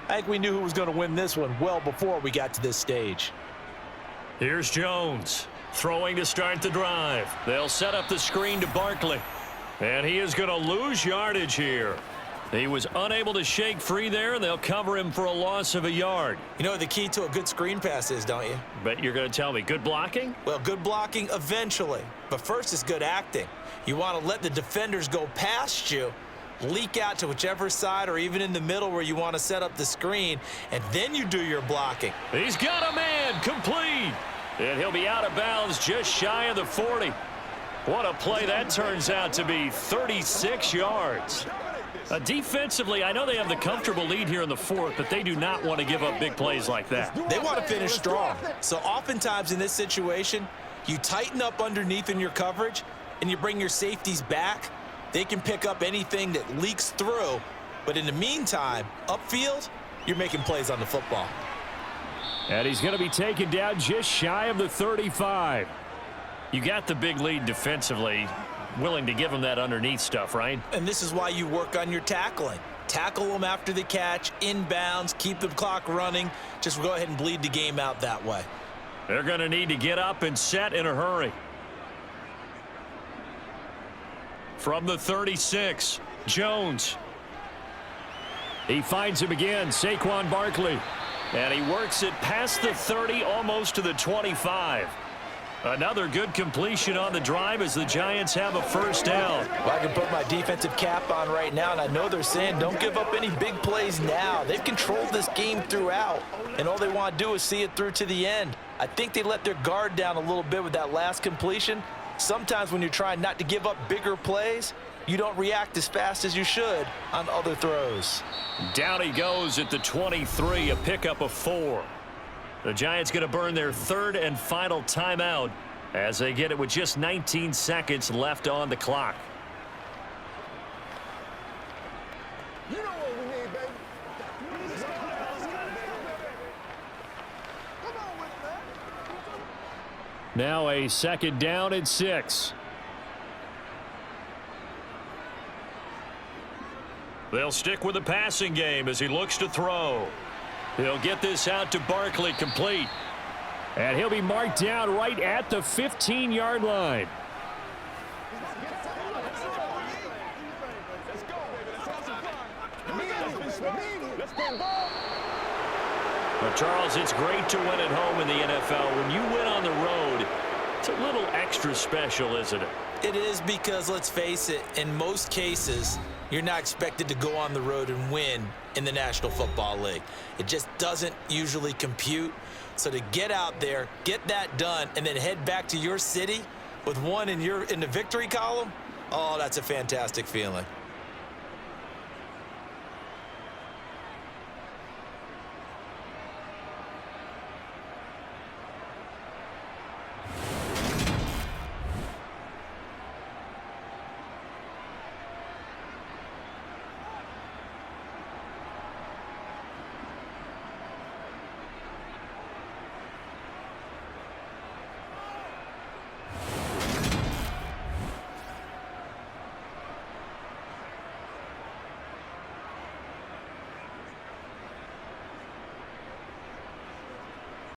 I think we knew who was going to win this one well before we got to this stage. Here's Jones throwing to start the drive. They'll set up the screen to Barkley. And he is going to lose yardage here. He was unable to shake free there, and they'll cover him for a loss of a yard. You know what the key to a good screen pass is, don't you? Bet you're going to tell me. Good blocking? Well, good blocking eventually. But first is good acting. You want to let the defenders go past you, leak out to whichever side or even in the middle where you want to set up the screen, and then you do your blocking. He's got a man complete. And he'll be out of bounds just shy of the 40. What a play that turns out to be. 36 yards. Defensively, I know they have the comfortable lead here in the 4th, but they do not want to give up big plays like that. They want to finish strong. So oftentimes in this situation, you tighten up underneath in your coverage and you bring your safeties back. They can pick up anything that leaks through. But in the meantime, upfield, you're making plays on the football. And he's going to be taken down just shy of the 35. You got the big lead defensively. Willing to give him that underneath stuff, right? And this is why you work on your tackling. Tackle them after the catch, inbounds, keep the clock running. Just go ahead and bleed the game out that way. They're going to need to get up and set in a hurry. From the 36, Jones. He finds him again, Saquon Barkley. And he works it past the 30, almost to the 25. Another good completion on the drive as the Giants have a first down. Well, I can put my defensive cap on right now, and I know they're saying don't give up any big plays now. They've controlled this game throughout, and all they want to do is see it through to the end. I think they let their guard down a little bit with that last completion. Sometimes when you're trying not to give up bigger plays, you don't react as fast as you should on other throws. Down he goes at the 23, a pickup of 4. The Giants going to burn their 3rd and final timeout as they get it with just 19 seconds left on the clock. You know what we need, baby. Come on with that. Now a 2nd down and 6. They'll stick with the passing game as he looks to throw. He'll get this out to Barkley, complete. And he'll be marked down right at the 15-yard line. Well, Charles, it's great to win at home in the NFL. When you win on the road, it's a little extra special, isn't it? It is, because let's face it, in most cases, you're not expected to go on the road and win in the National Football League. It just doesn't usually compute. So to get out there, get that done, and then head back to your city with one in the victory column, oh, that's a fantastic feeling.